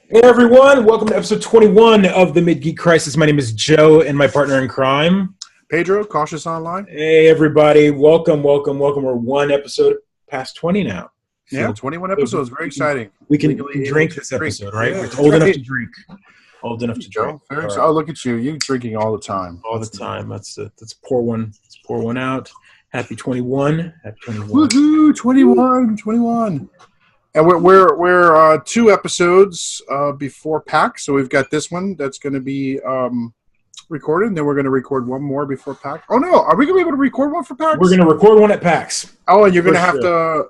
Hey everyone, welcome to episode 21 of the Mid-Geek Crisis. My name is Joe and my partner in crime, Pedro, Cautious Online. Hey everybody, welcome. We're one episode past 20 now. Yeah, 21 episodes, very exciting. We can drink this episode, right? Yeah, it's old enough to drink. Old enough to drink. Very right. Oh, look at you. You drinking all the time. All the time. Let's pour one. Let's pour one out. Happy 21. Happy 21. Woohoo, 21. And we're 2 episodes before PAX, so we've got this one that's going to be recorded, and then we're going to record one more before PAX. Oh no, are we going to be able to record one for PAX? We're going to record one at PAX. Oh, and you're going to have to.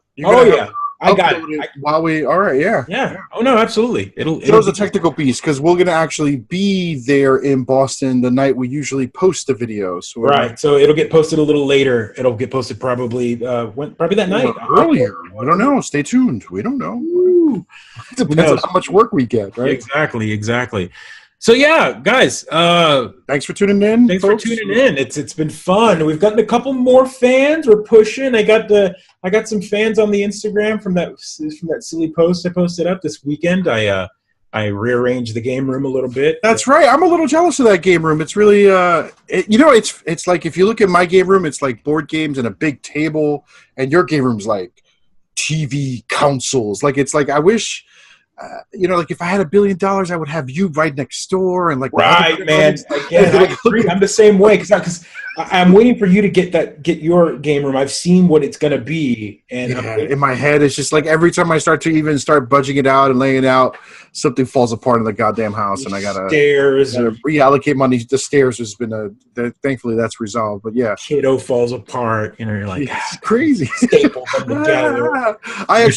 I got it. While we, all right, yeah. Oh no, absolutely. Joe's a technical beast because we're going to actually be there in Boston the night we usually post the videos. So right. So it'll get posted a little later. It'll get posted probably that night. Earlier. I don't know. Stay tuned. We don't know. Ooh. It depends on how much work we get, right? Exactly. So yeah, guys. Thanks for tuning in. It's been fun. We've gotten a couple more fans. We're pushing. I got some fans on the Instagram from that silly post I posted up this weekend. I rearranged the game room a little bit. That's right. I'm a little jealous of that game room. It's really it's like if you look at my game room, it's like board games and a big table, and your game room's like TV consoles. Like it's like I wish. Like if I had $1 billion, I would have you right next door, and like right, man. Again, I agree. I'm the same way because I'm waiting for you to get your game room. I've seen what it's gonna be, and in my head, it's just like every time I start budging it out and laying it out, something falls apart in the goddamn house, and I gotta reallocate money. The stairs has been thankfully that's resolved, but yeah, kiddo falls apart. You're like it's crazy. Staple them together. I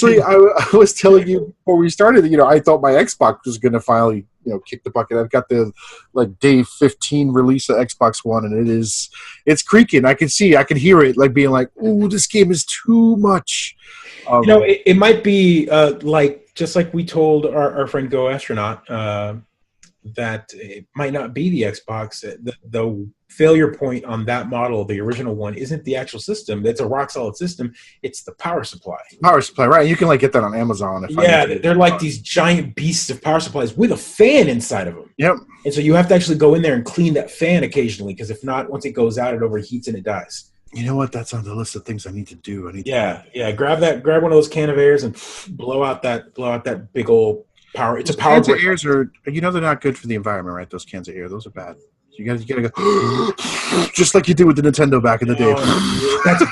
was telling you before we started. I thought my Xbox was going to finally, kick the bucket. I've got the day 15 release of Xbox One, and it's creaking. I can hear it, like being like, "Ooh, this game is too much." It might be just like we told our friend Go Astronaut that it might not be the Xbox. The failure point on that model, the original one, isn't the actual system. It's a rock solid system. It's the power supply. Power supply, right? You can get that on Amazon. They're like these giant beasts of power supplies with a fan inside of them. Yep. And so you have to actually go in there and clean that fan occasionally, because if not, once it goes out, it overheats and it dies. You know what? That's on the list of things I need to do. Grab one of those can of airs and blow out that big old power. It's a power. Cans of airs are, they're not good for the environment, right? Those cans of air, those are bad. You gotta go just like you did with the Nintendo back in the day. That's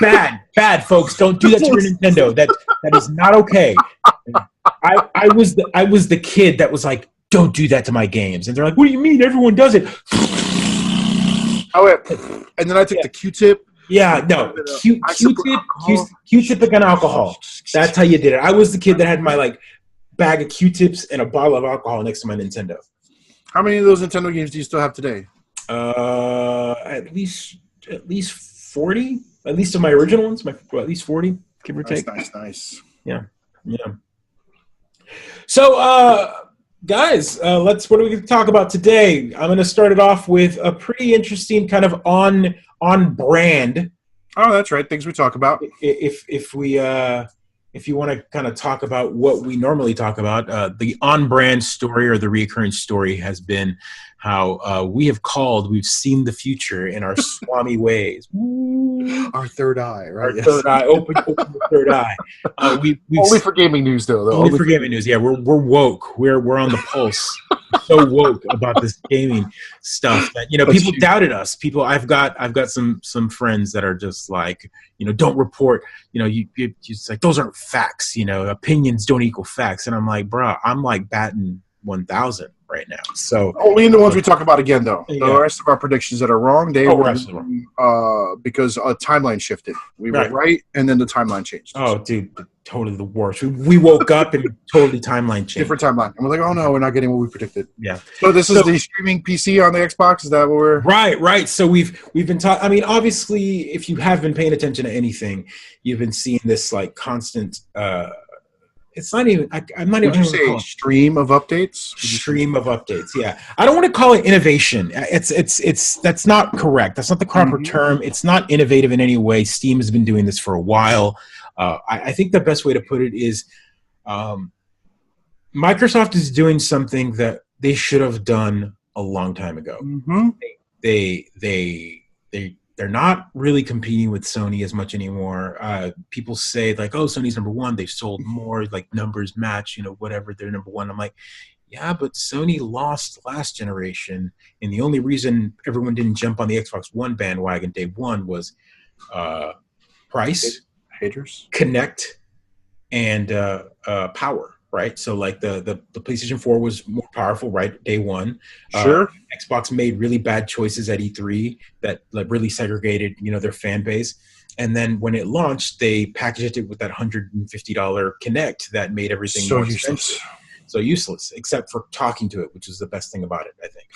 bad, folks. Don't do that to your Nintendo. That is not okay. I was the kid that was like, don't do that to my games, and they're like, what do you mean? Everyone does it. And then I took the Q-tip. Yeah, no, Q-tip and alcohol. That's how you did it. I was the kid that had my bag of Q-tips and a bottle of alcohol next to my Nintendo. How many of those Nintendo games do you still have today? At least 40. At least of my original ones, at least 40, give or take. Nice. Yeah. So, guys, what are we going to talk about today? I'm going to start it off with a pretty interesting kind of on brand. Oh, that's right. Things we talk about. If you want to kind of talk about what we normally talk about, the on-brand story or the reoccurring story has been how we've seen the future in our Swami ways. Woo. Our third eye, right? Our third eye, open the third eye. Only for gaming news, though. Only for gaming news. Yeah, we're woke. We're on the pulse. So woke about this gaming stuff that people doubted us. I've got some friends that are just like, don't report. You just like, those aren't facts. Opinions don't equal facts. And I'm like, bro, I'm like batting 1,000 right now. So only in the ones we talk about again, though. Yeah. The rest of our predictions that are wrong, they were because a timeline shifted. We were right, and then the timeline changed. Oh, dude, totally the worst. We woke up and totally timeline changed. Different timeline. And we're like, oh no, we're not getting what we predicted. Yeah. So this is the streaming PC on the Xbox. Is that what we're right? So we've been talking. I mean, obviously, if you have been paying attention to anything, you've been seeing this constant. It's not even. I'm not even. Would you say stream of updates? Stream of updates. Yeah, I don't want to call it innovation. It's that's not correct. That's not the proper term. It's not innovative in any way. Steam has been doing this for a while. I think the best way to put it is, Microsoft is doing something that they should have done a long time ago. Mm-hmm. They're not really competing with Sony as much anymore. People say like, "Oh, Sony's number one. They've sold more. Like numbers match. Whatever. They're number one." I'm like, yeah, but Sony lost last generation, and the only reason everyone didn't jump on the Xbox One bandwagon day one was price, haters, Connect, and power. Right, so like the PlayStation 4 was more powerful, right? Day one, sure. Xbox made really bad choices at E3 that like really segregated, their fan base. And then when it launched, they packaged it with that $150 Connect that made everything so more useless. expensive. So useless, except for talking to it, which is the best thing about it, I think.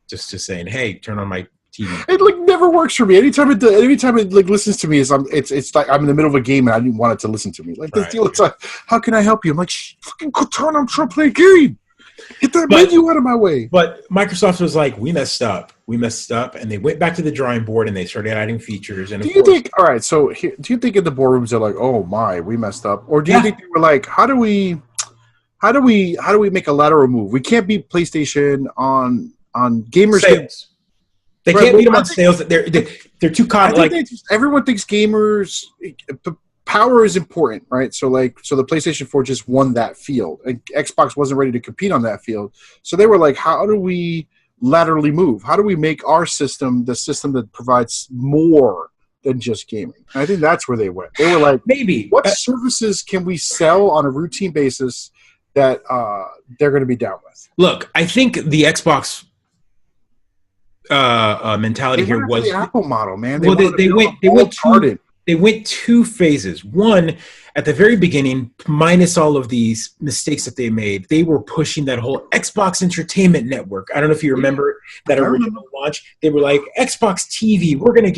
Just saying, hey, turn on my TV. It like never works for me. Anytime it like listens to me, it's like I'm in the middle of a game and I didn't want it to listen to me. Like this deal, it's like, how can I help you? I'm like, fucking turn on, trying to play a game. Get that menu out of my way. But Microsoft was like, we messed up, and they went back to the drawing board and they started adding features. And do you think? All right, so do you think in the boardrooms they're like, oh my, we messed up, or do you think they were like, how do we make a lateral move? We can't beat PlayStation on gamers. Sales. They can't beat them on sales. They're too caught. Like everyone thinks gamers power is important, right? So the PlayStation 4 just won that field, and Xbox wasn't ready to compete on that field. So they were like, how do we laterally move? How do we make our system the system that provides more than just gaming? And I think that's where they went. They were like, maybe what services can we sell on a routine basis that they're going to be down with? Look, I think the Xbox mentality here was the Apple model, man. They went two phases. One, at the very beginning, minus all of these mistakes that they made, they were pushing that whole Xbox Entertainment Network. I don't know if you remember that original launch. They were like, Xbox TV, we're gonna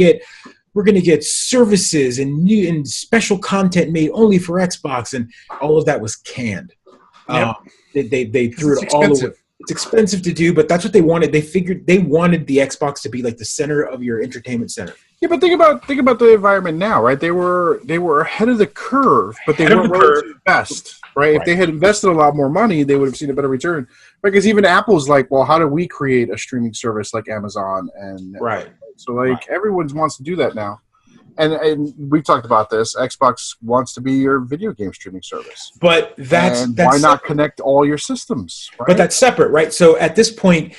get services and new and special content made only for Xbox, and all of that was canned. Yep. They threw it all away. It's expensive to do, but that's what they wanted. They figured they wanted the Xbox to be like the center of your entertainment center. Yeah, but think about the environment now, right? They were ahead of the curve, but they weren't willing to invest, right? If they had invested a lot more money, they would have seen a better return. Because even Apple's like, well, how do we create a streaming service like Amazon and right? So everyone wants to do that now. And we've talked about this. Xbox wants to be your video game streaming service. But that's why not connect all your systems? Right? But that's separate, right? So at this point,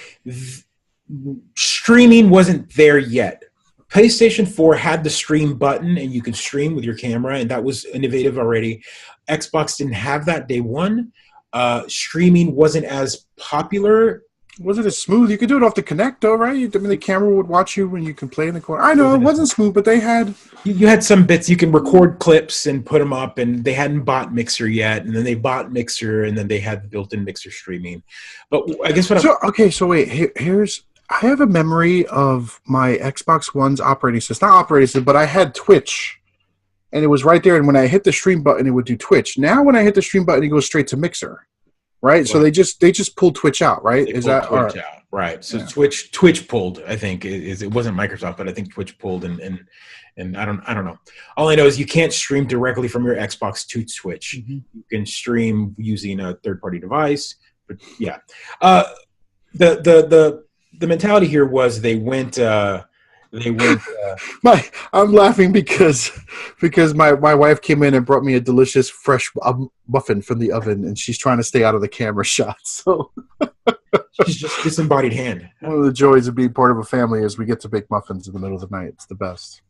streaming wasn't there yet. PlayStation 4 had the stream button, and you could stream with your camera, and that was innovative already. Xbox didn't have that day one. Streaming wasn't as popular. Wasn't as smooth? You could do it off the Kinect, though, right? I mean, the camera would watch you when you can play in the corner. I know it wasn't smooth, but they had... You had some bits. You can record clips and put them up, and they hadn't bought Mixer yet, and then they bought Mixer, and then they had the built-in Mixer streaming. But I guess what So wait, here's... I have a memory of my Xbox One's operating system. Not operating system, but I had Twitch, and it was right there, and when I hit the stream button, it would do Twitch. Now when I hit the stream button, it goes straight to Mixer. Right, so they just pulled Twitch out, right? Is that Twitch out? Right. So yeah. Twitch pulled. I think it wasn't Microsoft, but I think Twitch pulled, and I don't know. All I know is you can't stream directly from your Xbox to Twitch. Mm-hmm. You can stream using a third-party device, but yeah. The mentality here was they went. I'm laughing because my wife came in and brought me a delicious fresh muffin from the oven, and she's trying to stay out of the camera shot. So she's just disembodied hand. One of the joys of being part of a family is we get to bake muffins in the middle of the night. It's the best.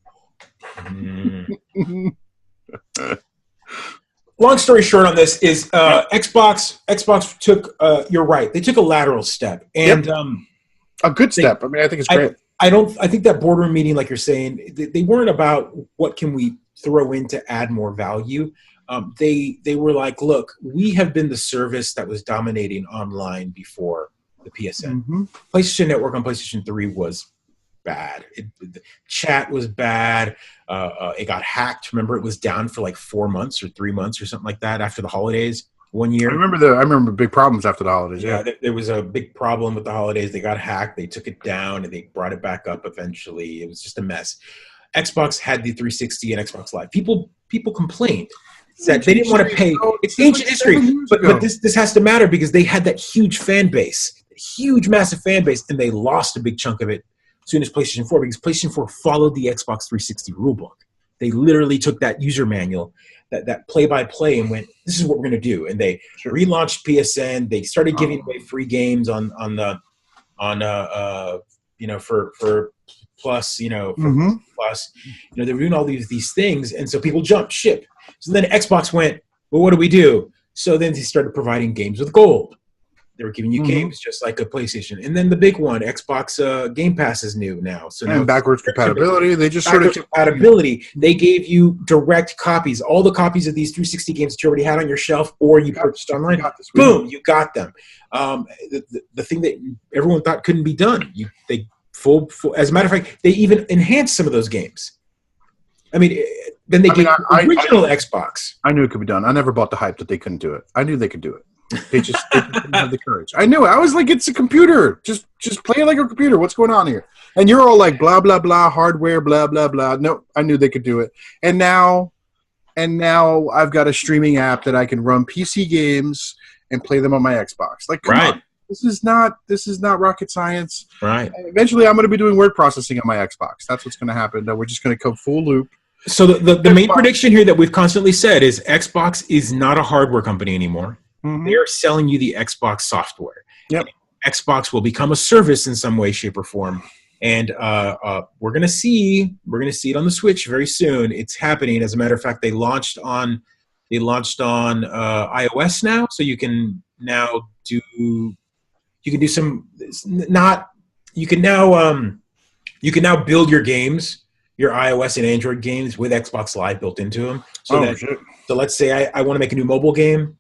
Long story short on this is Xbox took. You're right. They took a lateral step, and a good step. I mean, I think it's great. I think that boardroom meeting, like you're saying, they weren't about what can we throw in to add more value. They were like, look, we have been the service that was dominating online before the PSN. Mm-hmm. PlayStation Network on PlayStation 3 was bad. The chat was bad. It got hacked. Remember, it was down for like 4 months or 3 months or something like that after the holidays. 1 year. I remember big problems after the holidays. Yeah, there was a big problem with the holidays. They got hacked. They took it down, and they brought it back up eventually. It was just a mess. Xbox had the 360 and Xbox Live. People complained. That they didn't want to pay. It's ancient history, but this has to matter because they had that huge fan base, massive fan base, and they lost a big chunk of it as soon as PlayStation 4 because PlayStation 4 followed the Xbox 360 rulebook. They literally took that user manual, that play-by-play, and went, "This is what we're going to do." And they relaunched PSN. They started giving away free games on for Plus, for Plus, they were doing all these things, and so people jumped ship. So then Xbox went, well, what do we do? So then they started providing games with gold. They were giving you games just like a PlayStation. And then the big one, Xbox Game Pass is new now. So now backwards compatibility. They just sort of compatibility. They gave you direct copies, all the copies of these 360 games that you already had on your shelf or you purchased online. Boom, you got them. The thing that everyone thought couldn't be done. They full. As a matter of fact, they even enhanced some of those games. I mean, then they gave original Xbox. I knew it could be done. I never bought the hype that they couldn't do it. I knew they could do it. They didn't have the courage. I knew it. I was like, it's a computer. Just play it like a computer. What's going on here? And you're all like, blah, blah, blah, hardware, blah, blah, blah. No, I knew they could do it. And now I've got a streaming app that I can run PC games and play them on my Xbox. Like, come on. This is not rocket science. Right. And eventually, I'm going to be doing word processing on my Xbox. That's what's going to happen. We're just going to come full loop. So the main prediction here that we've constantly said is Xbox is not a hardware company anymore. Mm-hmm. They are selling you the Xbox software. Yep. And Xbox will become a service in some way, shape, or form. And we're gonna see it on the Switch very soon. It's happening. As a matter of fact, they launched on iOS now, so you can now build your games, your iOS and Android games with Xbox Live built into them. So let's say I want to make a new mobile game.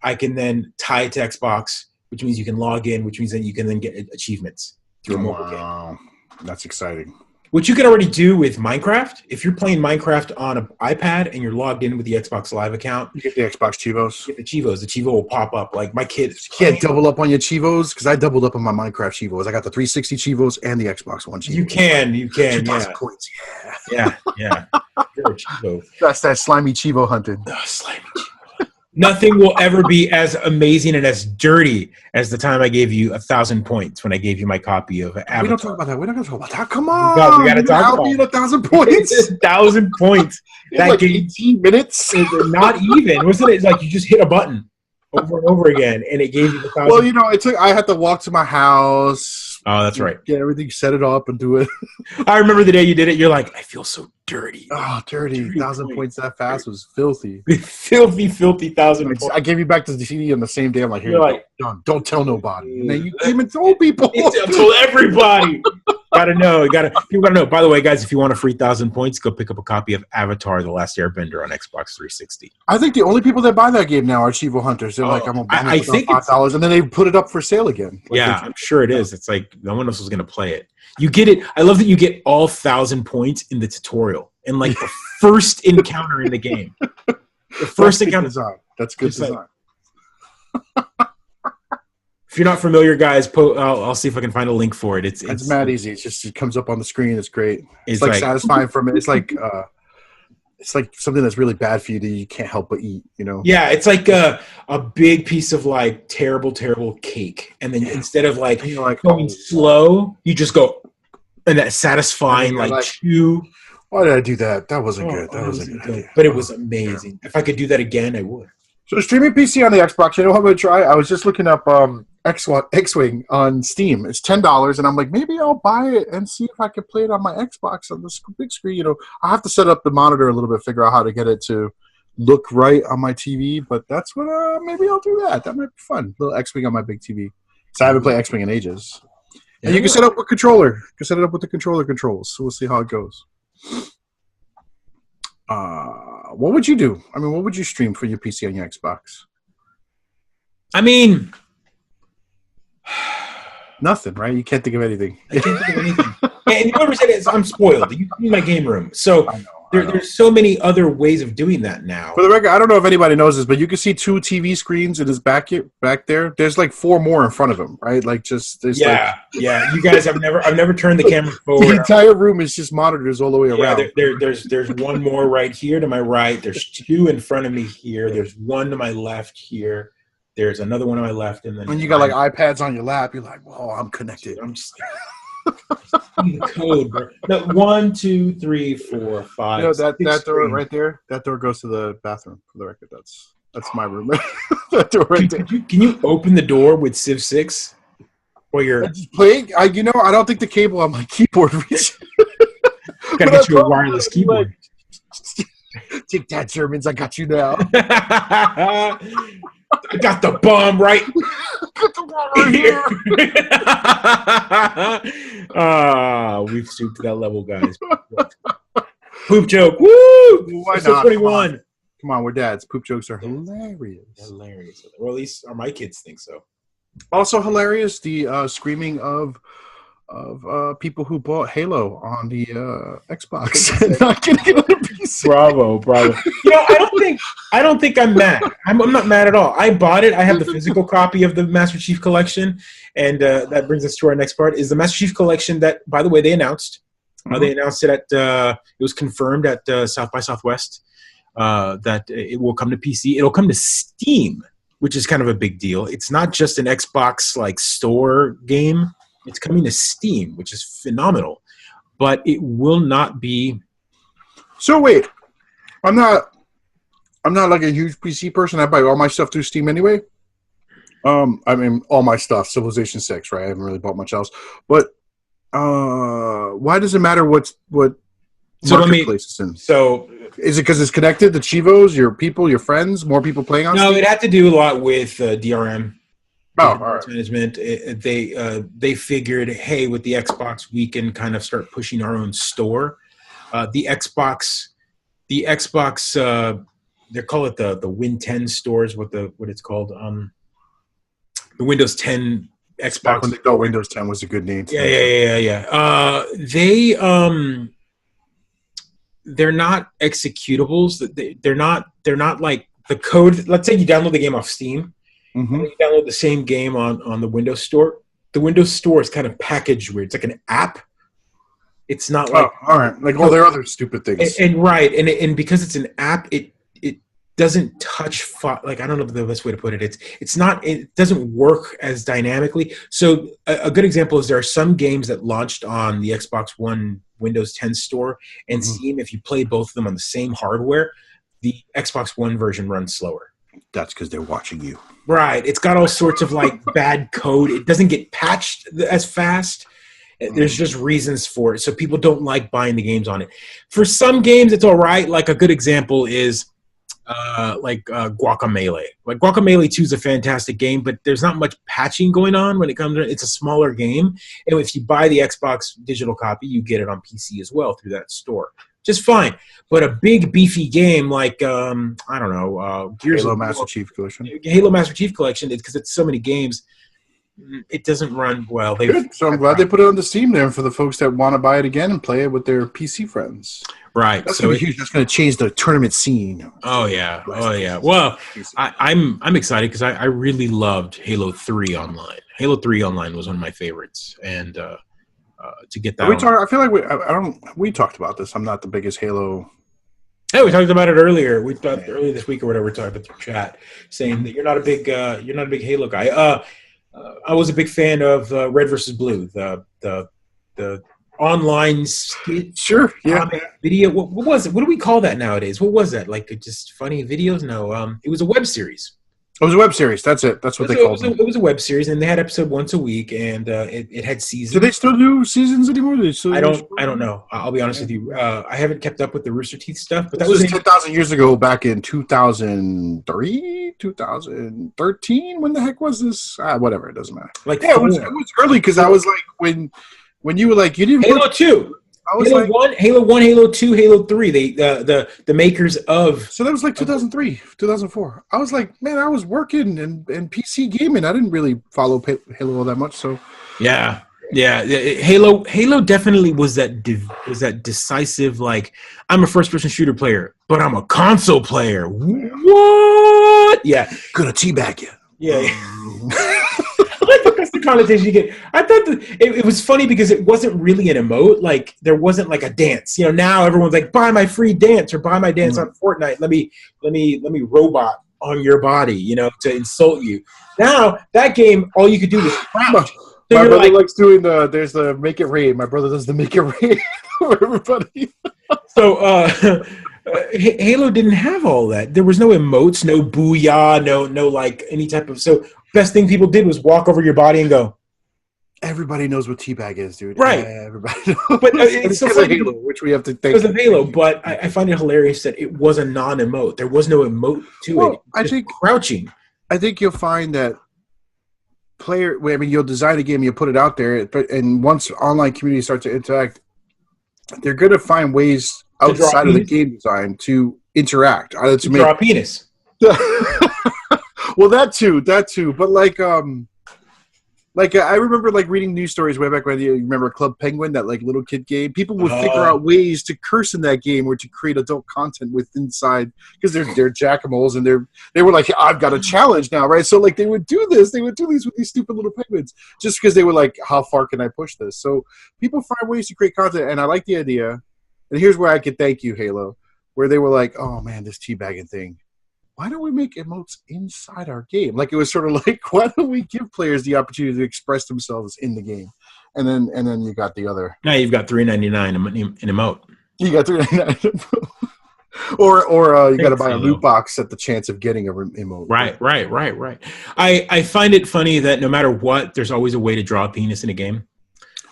I can then tie it to Xbox, which means you can log in, which means that you can then get achievements through a mobile game. That's exciting. Which you can already do with Minecraft. If you're playing Minecraft on an iPad and you're logged in with the Xbox Live account, you get the Xbox Chivos. You get the Chivos. The Chivo will pop up. Like my kids. You can't double up on your Chivos because I doubled up on my Minecraft Chivos. I got the 360 Chivos and the Xbox One Chivos. You can. 2,000 points. Yeah. You're a Chivo. That's that slimy Chivo hunting. Slimy Chivo. Nothing will ever be as amazing and as dirty as the time I gave you 1,000 points when I gave you my copy of Avatar. We don't talk about that. We're not going to talk about that. Come on. We got to talk about it. 1,000 points. 1,000 points. That like 18 minutes. Not even. Wasn't it like you just hit a button over and over again and it gave you the 1,000? Well, I had to walk to my house. Oh, that's right. Get everything, set it up, and do it. I remember the day you did it. You're like, I feel so dirty. Oh, dirty. 1,000 points that fast was filthy. filthy 1,000 points. I gave you back to the CD on the same day. I'm like, you're like, don't tell nobody. And then you came and told people. Told everybody. People gotta know. By the way, guys, if you want a free 1,000 points, go pick up a copy of Avatar: The Last Airbender on Xbox 360. I think the only people that buy that game now are Chivo hunters. They're like, I'm gonna buy it for $5, and then they put it up for sale again. I'm sure it is. It's like no one else is gonna play it. You get it. I love that you get all 1,000 points in the tutorial and like the first encounter in the game. The first encounter. That's good design. If you're not familiar, guys, I'll see if I can find a link for it. It's mad easy. It comes up on the screen. It's great. It's like satisfying from it. It's like something that's really bad for you that you can't help but eat. Yeah, it's like a big piece of like terrible cake, and then instead of like going slow, you just go, and that satisfying like chew. Why did I do that? That wasn't good. That wasn't good. But it was amazing. If I could do that again, I would. So streaming PC on the Xbox, you know what I'm going to try? I was just looking up X-Wing on Steam. It's $10, and I'm like, maybe I'll buy it and see if I can play it on my Xbox on the big screen. I have to set up the monitor a little bit, figure out how to get it to look right on my TV, but that's what, maybe I'll do that. That might be fun. A little X-Wing on my big TV. So I haven't played X-Wing in ages. And you can set up with controller. You can set it up with the controller controls, so we'll see how it goes. What would you do? I mean, what would you stream for your PC on your Xbox? I mean, nothing, right? You can't think of anything. I can't think of anything. And you understand is I'm spoiled. You see my game room, so There's so many other ways of doing that now. For the record, I don't know if anybody knows this, but you can see 2 TV screens in his back there. There's like 4 more in front of him, right? Like just there's yeah. You guys, I've never turned the camera forward. The entire room is just monitors all the way around. There's one more right here to my right. There's 2 in front of me here. There's 1 to my left here. There's another one on my left, and then when you got like iPads on your lap, you're like, "Whoa, I'm connected." I'm just the code, bro. No, 1, 2, 3, 4, 5. You know that door right there. That door goes to the bathroom. For the record, that's my room. That door right there. Can you open the door with Civ 6? While you're playing? I don't think the cable on my keyboard reaches. Gotta get you a wireless keyboard. Take that, Germans! I got you now. I got the bomb right. Got the bomb right here. We've stooped to that level, guys. Poop joke. Woo! Why not? 21. Come on, we're dads. Poop jokes are hilarious. Hilarious. Well, at least my kids think so. Also hilarious, the screaming of people who bought Halo on the Xbox and not getting it on the PC. Bravo. I don't think I'm mad. I'm not mad at all. I bought it. I have the physical copy of the Master Chief Collection, and that brings us to our next part. Is the Master Chief Collection that, by the way, they announced. They announced it it was confirmed at South by Southwest that it will come to PC. It'll come to Steam, which is kind of a big deal. It's not just an Xbox like store game. It's coming to Steam, which is phenomenal, but it will not be. So wait, I'm not like a huge PC person. I buy all my stuff through Steam anyway. I mean, all my stuff, Civilization 6, right? I haven't really bought much else. But why does it matter what marketplace it's in? So is it because it's connected to Chivos, your people, your friends, more people playing on Steam? No, it had to do a lot with DRM. Oh, all right. Management. They figured, hey, with the Xbox, we can kind of start pushing our own store. The Xbox, they call it the Win 10 stores. What it's called? The Windows 10 Xbox. Back when they thought Windows 10 was a good name. Yeah. They're not executables. They're not like the code. Let's say you download the game off Steam. Mm-hmm. And you download the same game on the Windows Store. The Windows Store is kind of packaged weird. It's like an app. It's not like all right, like all their other stupid things. And because it's an app, it doesn't touch like I don't know the best way to put it. It doesn't work as dynamically. So a good example is there are some games that launched on the Xbox One Windows 10 store and Steam. If you play both of them on the same hardware, the Xbox One version runs slower. That's because they're watching you. Right. It's got all sorts of like bad code. It doesn't get patched as fast. There's just reasons for it. So people don't like buying the games on it. For some games, it's all right. Like a good example is Guacamelee. Like Guacamelee 2 is a fantastic game, but there's not much patching going on when it comes to it. It's a smaller game. And if you buy the Xbox digital copy, you get it on PC as well through that store. Just fine. But a big beefy game like I don't know, Halo Master Chief Collection. Halo Master Chief Collection, because it's so many games, it doesn't run well. Good. So I'm glad they put it on the Steam there for the folks that want to buy it again and play it with their PC friends. Right. That's going to be huge. That's going to change the tournament scene. Oh yeah. Well, I'm excited because I really loved Halo 3 Online. Halo 3 Online was one of my favorites, and to get that. I feel like we talked about this. I'm not the biggest Halo. Hey, we talked about it earlier. We talked earlier this week or whatever. We talked about the chat saying that you're not a big Halo guy. I was a big fan of Red versus Blue, the online skit. Sure, yeah. Video. What was it? What do we call that nowadays? What was that? Like just funny videos? No, it was a web series. It was a web series. That's it. That's what they called it. It was a web series, and they had episode once a week, and it had seasons. Do they still do seasons anymore? I don't know. I'll be honest with you. I haven't kept up with the Rooster Teeth stuff, but that was 10,000 years ago, back in 2003, 2013. When the heck was this? Whatever. It doesn't matter. It was early because I was like when you were like you didn't Halo 2. I was Halo 1, Halo 1, Halo 2, Halo 3. The makers of. So that was like 2003, 2004. I was like, man, I was working and PC gaming. I didn't really follow Halo all that much. So yeah. Yeah, Halo definitely was that decisive, like, I'm a first person shooter player, but I'm a console player. What? Yeah, Gonna teabag you. yeah. I like that's the connotation you get. I thought that it was funny because it wasn't really an emote. Like, there wasn't like a dance. Now everyone's like, buy my free dance or buy my dance on Fortnite. Let me robot on your body, to insult you. Now that game, all you could do was crouch. My brother likes doing there's the make it rain. My brother does the make it rain for everybody. So Halo didn't have all that. There was no emotes, no booyah, no like any type of. So best thing people did was walk over your body and go. Everybody knows what teabag is, dude. Right. Everybody knows. But it's so funny, Halo, which we have to thank. Because of Halo, but I find it hilarious that it was a non-emote. There was no emote to it. I think crouching. I think you'll find that you'll design a game, you'll put it out there, and once online communities start to interact, they're going to find ways outside of the game design to interact. To draw a penis. Well, that too. But I remember reading news stories way back when you remember Club Penguin, that little kid game. People would figure out ways to curse in that game or to create adult content with inside, because they're jackimals and they were like, I've got a challenge now, right? So they would do this. They would do these with these stupid little penguins just because they were like, how far can I push this? So people find ways to create content, and I like the idea. And here's where I could thank you, Halo, where they were like, oh man, this teabagging thing. Why don't we make emotes inside our game? It was sort of like, why don't we give players the opportunity to express themselves in the game? And then you got the other. Now you've got $3.99 in emote. You got $3.99. or you got to buy a loot box at the chance of getting a emote. Right. I find it funny that no matter what, there's always a way to draw a penis in a game.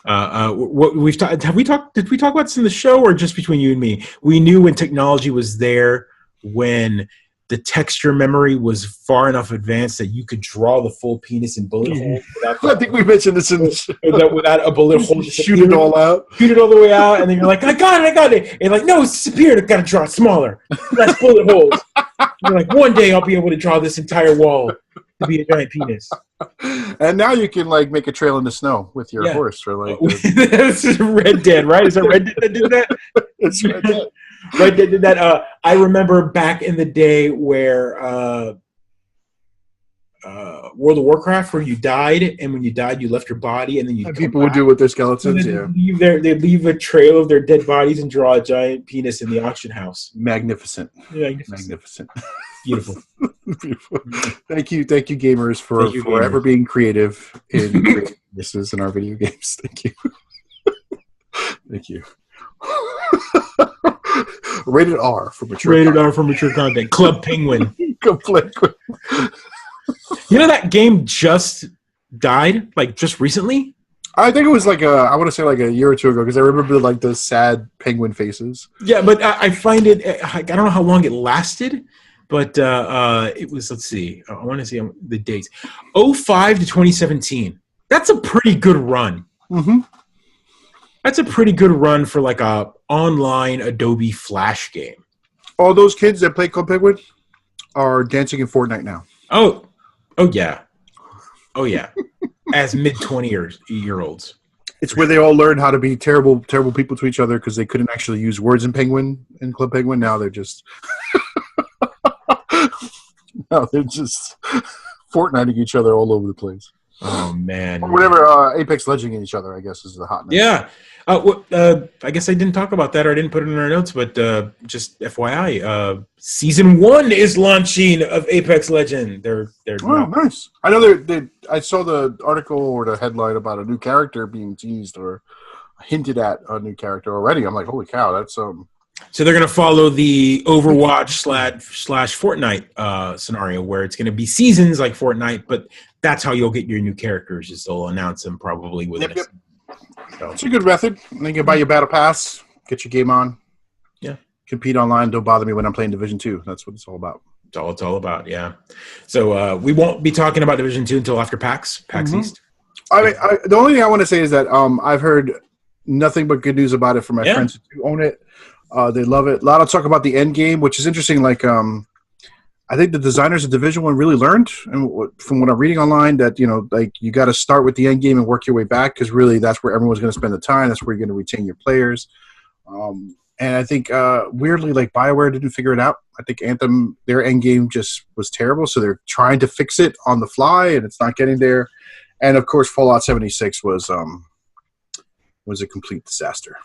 Did we talk about this in the show, or just between you and me? We knew when technology was there, when the texture memory was far enough advanced that you could draw the full penis in bullet holes. I think we mentioned this in the show. Without a bullet hole. Shoot it all out. Shoot it all the way out, and then you're like, I got it. And no, it's disappeared. I've got to draw it smaller. That's bullet holes. You're like, one day I'll be able to draw this entire wall to be a giant penis. And now you can make a trail in the snow with your horse. This is Red Dead, right? Is that Red Dead that did that? It's Red Dead. Red Dead did that. I remember back in the day where World of Warcraft, where you died, and when you died, you left your body, and then people would do with their skeletons. They'd leave a trail of their dead bodies and draw a giant penis in the auction house. Magnificent. Beautiful. Beautiful. Thank you, gamers, for forever being creative in creating penises in our video games. Thank you. Thank you. Rated R for mature content. Club Penguin. Club Penguin. That game just died, just recently? I think it was I want to say a year or two ago, because I remember the sad penguin faces. Yeah, but I find it, I don't know how long it lasted, but it was, let's see, I want to see the dates. 2005 to 2017. That's a pretty good run. Mm-hmm. That's a pretty good run for a online Adobe Flash game. All those kids that play Club Penguin are dancing in Fortnite now. Oh yeah. As mid-20-year-olds. It's where they all learn how to be terrible people to each other, because they couldn't actually use words in Club Penguin. Now they're just Fortniting each other all over the place. Oh man! Or whatever, Apex Legending each other, I guess, is the hotness. Yeah. I guess I didn't talk about that, or I didn't put it in our notes, but just FYI, season 1 is launching of Apex Legend. They're nice. I know I saw the article or the headline about a new character being teased or hinted at, a new character already. I'm like, holy cow, that's So they're going to follow the Overwatch slash Fortnite scenario, where it's going to be seasons like Fortnite, but that's how you'll get your new characters, is they'll announce them probably within a season. So. It's a good method. Then you can buy your battle pass, get your game on. Yeah. Compete online. Don't bother me when I'm playing Division 2. That's what it's all about. It's all about, yeah. So we won't be talking about Division 2 until after PAX East. The only thing I want to say is that I've heard nothing but good news about it from my friends who own it. They love it. A lot of talk about the end game, which is interesting. I think the designers of Division 1 really learned, and from what I'm reading online, that, you know, like, you got to start with the end game and work your way back, because really that's where everyone's going to spend the time. That's where you're going to retain your players. And I think, weirdly, like, BioWare didn't figure it out. I think Anthem, their end game just was terrible, so they're trying to fix it on the fly, and it's not getting there. And, of course, Fallout 76 was a complete disaster.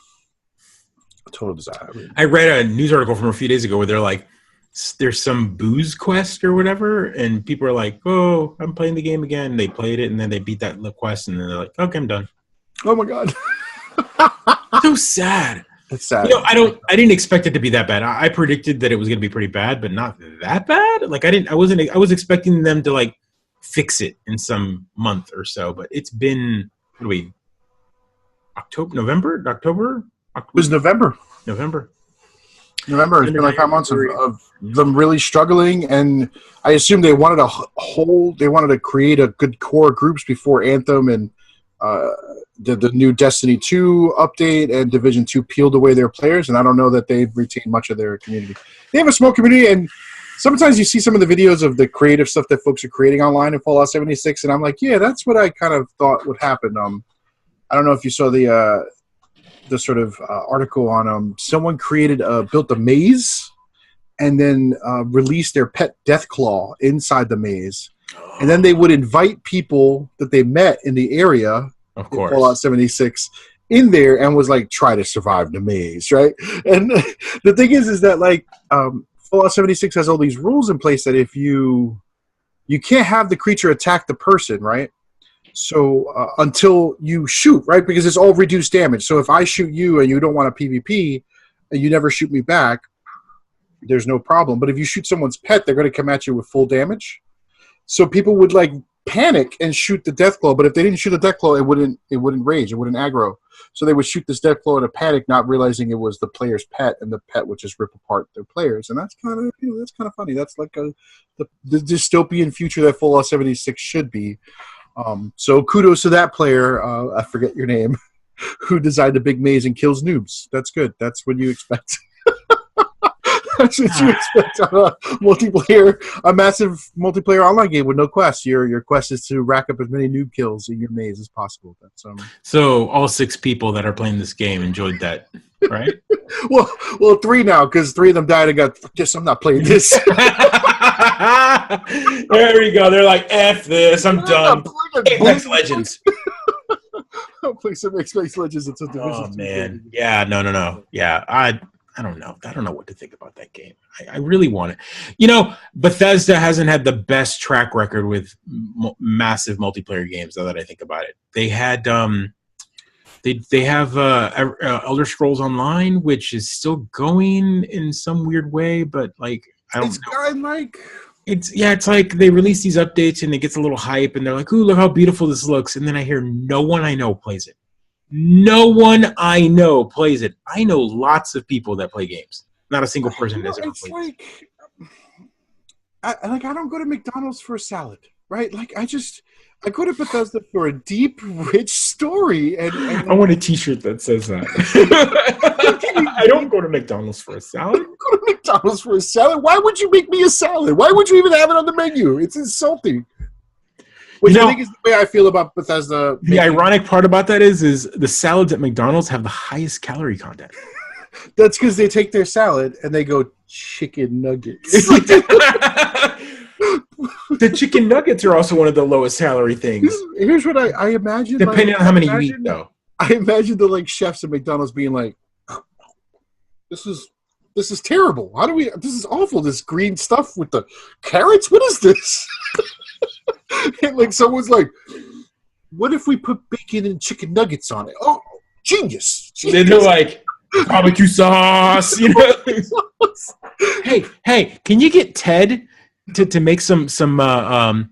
A total disaster. I read a news article from a few days ago where they're like, there's some booze quest or whatever, and people are like, oh, I'm playing the game again. They played it, and then they beat that quest, and then they're like, okay, I'm done. Oh, my God. So sad. It's sad. You know, I didn't expect it to be that bad. I predicted that it was going to be pretty bad, but not that bad. Like, I was expecting them to, like, fix it in some month or so, but it's been, what are we, October? It was November. It's been like 5 months of them really struggling, and I assume they wanted to create a good core of groups before Anthem and the new Destiny 2 update and Division 2 peeled away their players, and I don't know that they've retained much of their community. They have a small community, and sometimes you see some of the videos of the creative stuff that folks are creating online in Fallout 76, and I'm like, yeah, that's what I kind of thought would happen. I don't know if you saw the sort of article on someone built a maze and then released their pet Deathclaw inside the maze. And then they would invite people that they met in the area, of course, in Fallout 76, in there, and was like, try to survive the maze, right? And the thing is that, like, Fallout 76 has all these rules in place that if you can't have the creature attack the person, right? So until you shoot, right? Because it's all reduced damage. So if I shoot you and you don't want a PvP and you never shoot me back, there's no problem. But if you shoot someone's pet, they're going to come at you with full damage. So people would, like, panic and shoot the Deathclaw. But if they didn't shoot the Deathclaw, it wouldn't rage. It wouldn't aggro. So they would shoot this Deathclaw in a panic, not realizing it was the player's pet, and the pet would just rip apart their players. And that's kind of funny. That's like the dystopian future that Fallout 76 should be. So kudos to that player, I forget your name, who designed a big maze and kills noobs. That's good. That's what you expect. That's what you expect on a massive multiplayer online game with no quest. Your quest is to rack up as many noob kills in your maze as possible. That's So all 6 people that are playing this game enjoyed that, right? well, 3 now, because 3 of them died and got, guess I'm not playing this. There we go. They're like, F this, I'm done. Apex Legends. I'll play some Apex Legends until Division 2. Oh, man. Yeah, no. Yeah, I don't know. I don't know what to think about that game. I really want it. You know, Bethesda hasn't had the best track record with massive multiplayer games, now that I think about it. They had they have Elder Scrolls Online, which is still going in some weird way, but, like, I don't know. It's like they release these updates and it gets a little hype and they're like, ooh, look how beautiful this looks. And then I hear no one I know plays it. No one I know plays it. I know lots of people that play games. Not a single person has ever played it. I don't go to McDonald's for a salad, right? Like, I go to Bethesda for a deep, rich story. And I want a T-shirt that says that. I don't go to McDonald's for a salad. I don't go to McDonald's for a salad? Why would you make me a salad? Why would you even have it on the menu? It's insulting. Which I think is the way I feel about Bethesda. The ironic part about that is the salads at McDonald's have the highest calorie content. That's because they take their salad and they go chicken nuggets. The chicken nuggets are also one of the lowest calorie things. Here's what I imagine. Depending on how many you eat, though. I imagine the, like, chefs at McDonald's being like, this is terrible. This is awful, this green stuff with the carrots? What is this? And, like, someone's like, what if we put bacon and chicken nuggets on it? Oh, genius. Then they're like, barbecue sauce, you know? Hey, can you get Ted to make some salad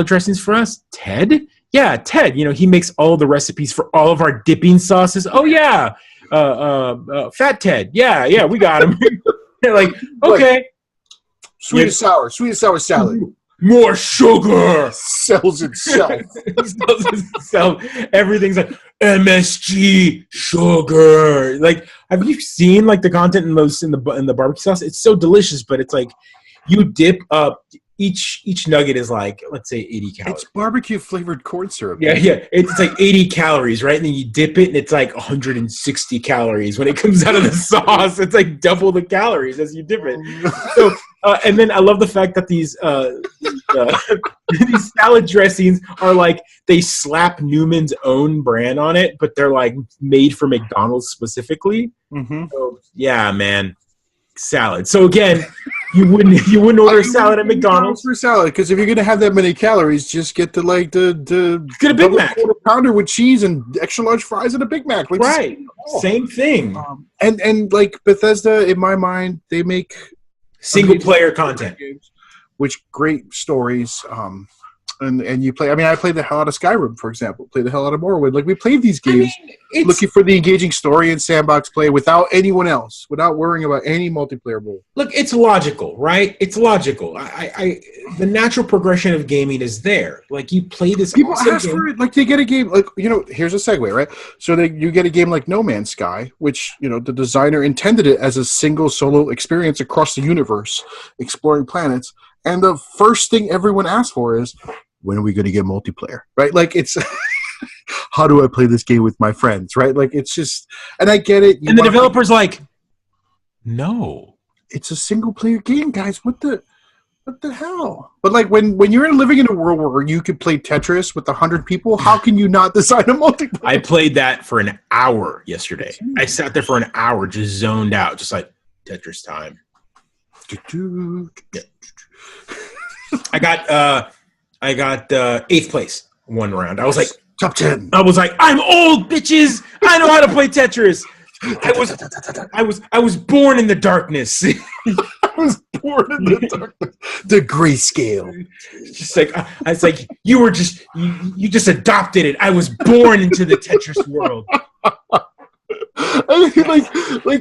dressings for us? Ted? Yeah, Ted. You know, he makes all the recipes for all of our dipping sauces. Oh, yeah. Fat Ted. Yeah, we got him. They're like, okay. Sweet and sour salad. More sugar. Sells itself. Everything's like MSG sugar. Like, have you seen, like, the content in the barbecue sauce? It's so delicious, but it's like You dip up. Each nugget is like, let's say 80 calories. It's barbecue flavored corn syrup. Yeah. It's like 80 calories, right? And then you dip it, and it's like 160 calories when it comes out of the sauce. It's like double the calories as you dip it. So, and then I love the fact that these salad dressings are like they slap Newman's own brand on it, but they're like made for McDonald's specifically. Mm-hmm. So, yeah, man, salad. So again. You wouldn't order a salad at McDonald's for salad, because if you're gonna have that many calories, just get the get a Big Mac, quarter-pounder with cheese and extra large fries and a Big Mac. Like, right? Same thing. And like Bethesda, in my mind, they make single player content, games, which great stories. And you play. I mean, I played the hell out of Skyrim, for example. Played the hell out of Morrowind. Like, we played these games looking for the engaging story and sandbox play without anyone else, without worrying about any multiplayer role. Look, it's logical, right? It's logical. The natural progression of gaming is there. Like, you play this. People ask for it. Like, they get a game. Like, here's a segue, right? So you get a game like No Man's Sky, which the designer intended it as a single solo experience across the universe, exploring planets. And the first thing everyone asks for is, when are we going to get multiplayer? Right? Like, it's how do I play this game with my friends? Right? Like, it's just, and I get it. And the developer's like, no, it's a single player game, guys. What the hell? But like, when you're living in a world where you could play Tetris with 100 people, how can you not design a multiplayer? I played that for an hour yesterday. I sat there for an hour, just zoned out, just like Tetris time. Yeah. I got 8th place one round. I was like, top 10. I was like, I'm old, bitches. I know how to play Tetris. I was born in the darkness. I was born in the darkness. The grayscale. Just like it's like you just adopted it. I was born into the Tetris world. like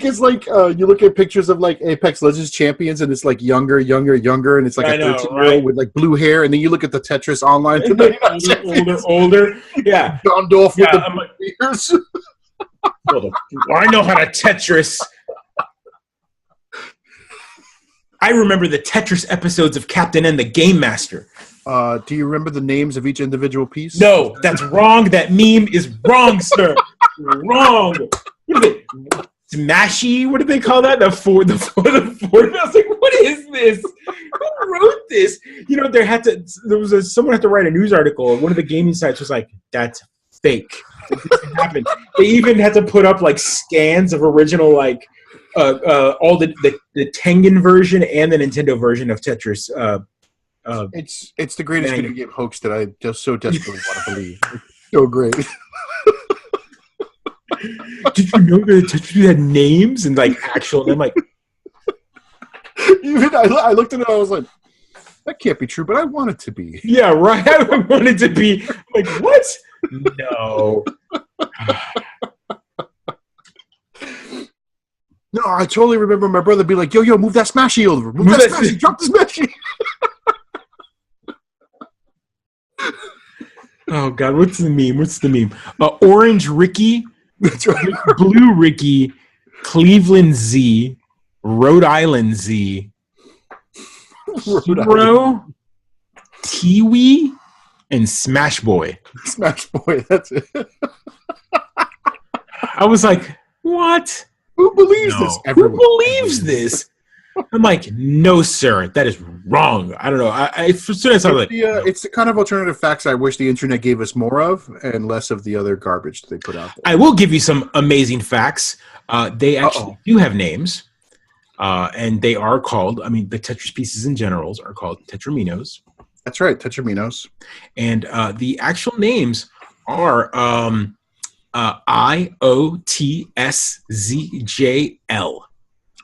it's like you look at pictures of like Apex Legends champions, and it's like younger, and it's like a 13-year-old with like blue hair, and then you look at the Tetris online, older, yeah, Gandalf with the ears. I know how to Tetris. I remember the Tetris episodes of Captain N, the Game Master. Do you remember the names of each individual piece? No, that's wrong. That meme is wrong, sir. Wrong. Smashy? What did they call that? The Ford. I was like, what is this? Who wrote this? Someone had to write a news article. One of the gaming sites was like, that's fake. It didn't happen. They even had to put up like scans of original like all the Tengen version and the Nintendo version of Tetris. It's the greatest video game hoax that I just so desperately want to believe. It's so great. Did you know that Tetris had names and like actual? And I'm like, even I looked at it. I was like, that can't be true, but I want it to be. Yeah, right. I want it to be like what? No. No, I totally remember my brother be like, yo, move that smashy over. Move that smashy. Drop the smashy. Oh, God. What's the meme? Orange Ricky. That's right. Blue Ricky. Cleveland Z. Rhode Island Z. Hero. Tiwi. And Smash Boy. Smash Boy. That's it. I was like, what? Who believes this? Who believes this? I'm like, no, sir, that is wrong. I don't know. As soon as I was like, it's the kind of alternative facts I wish the internet gave us more of, and less of the other garbage that they put out there. I will give you some amazing facts. They actually do have names, and they are called. I mean, the Tetris pieces in general are called tetraminos. That's right, tetraminos. And the actual names are IOTSZJL.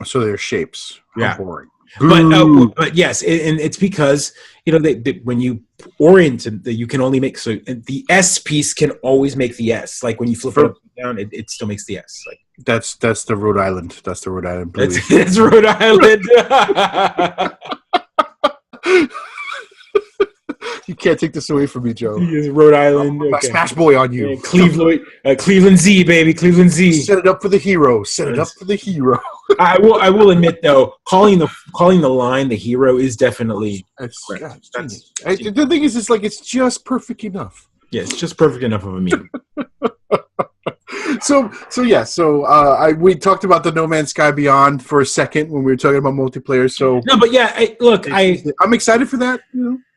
So they're shapes. Yeah. Boring. But yes, and it's because when you orient you can only make the S piece can always make the S. Like when you flip it up and down, it still makes the S. Like that's the Rhode Island. That's the Rhode Island. That's Rhode Island. You can't take this away from me, Joe. He is Rhode Island. I'm a Smash Boy on you. Cleveland Z, baby. Cleveland Z. Set it up for the hero. Set it up for the hero. I will admit though, calling the line the hero is definitely correct. The thing is, it's just perfect enough. Yeah, it's just perfect enough of a meme. We talked about the No Man's Sky Beyond for a second when we were talking about multiplayer. So no, but yeah, I'm excited for that.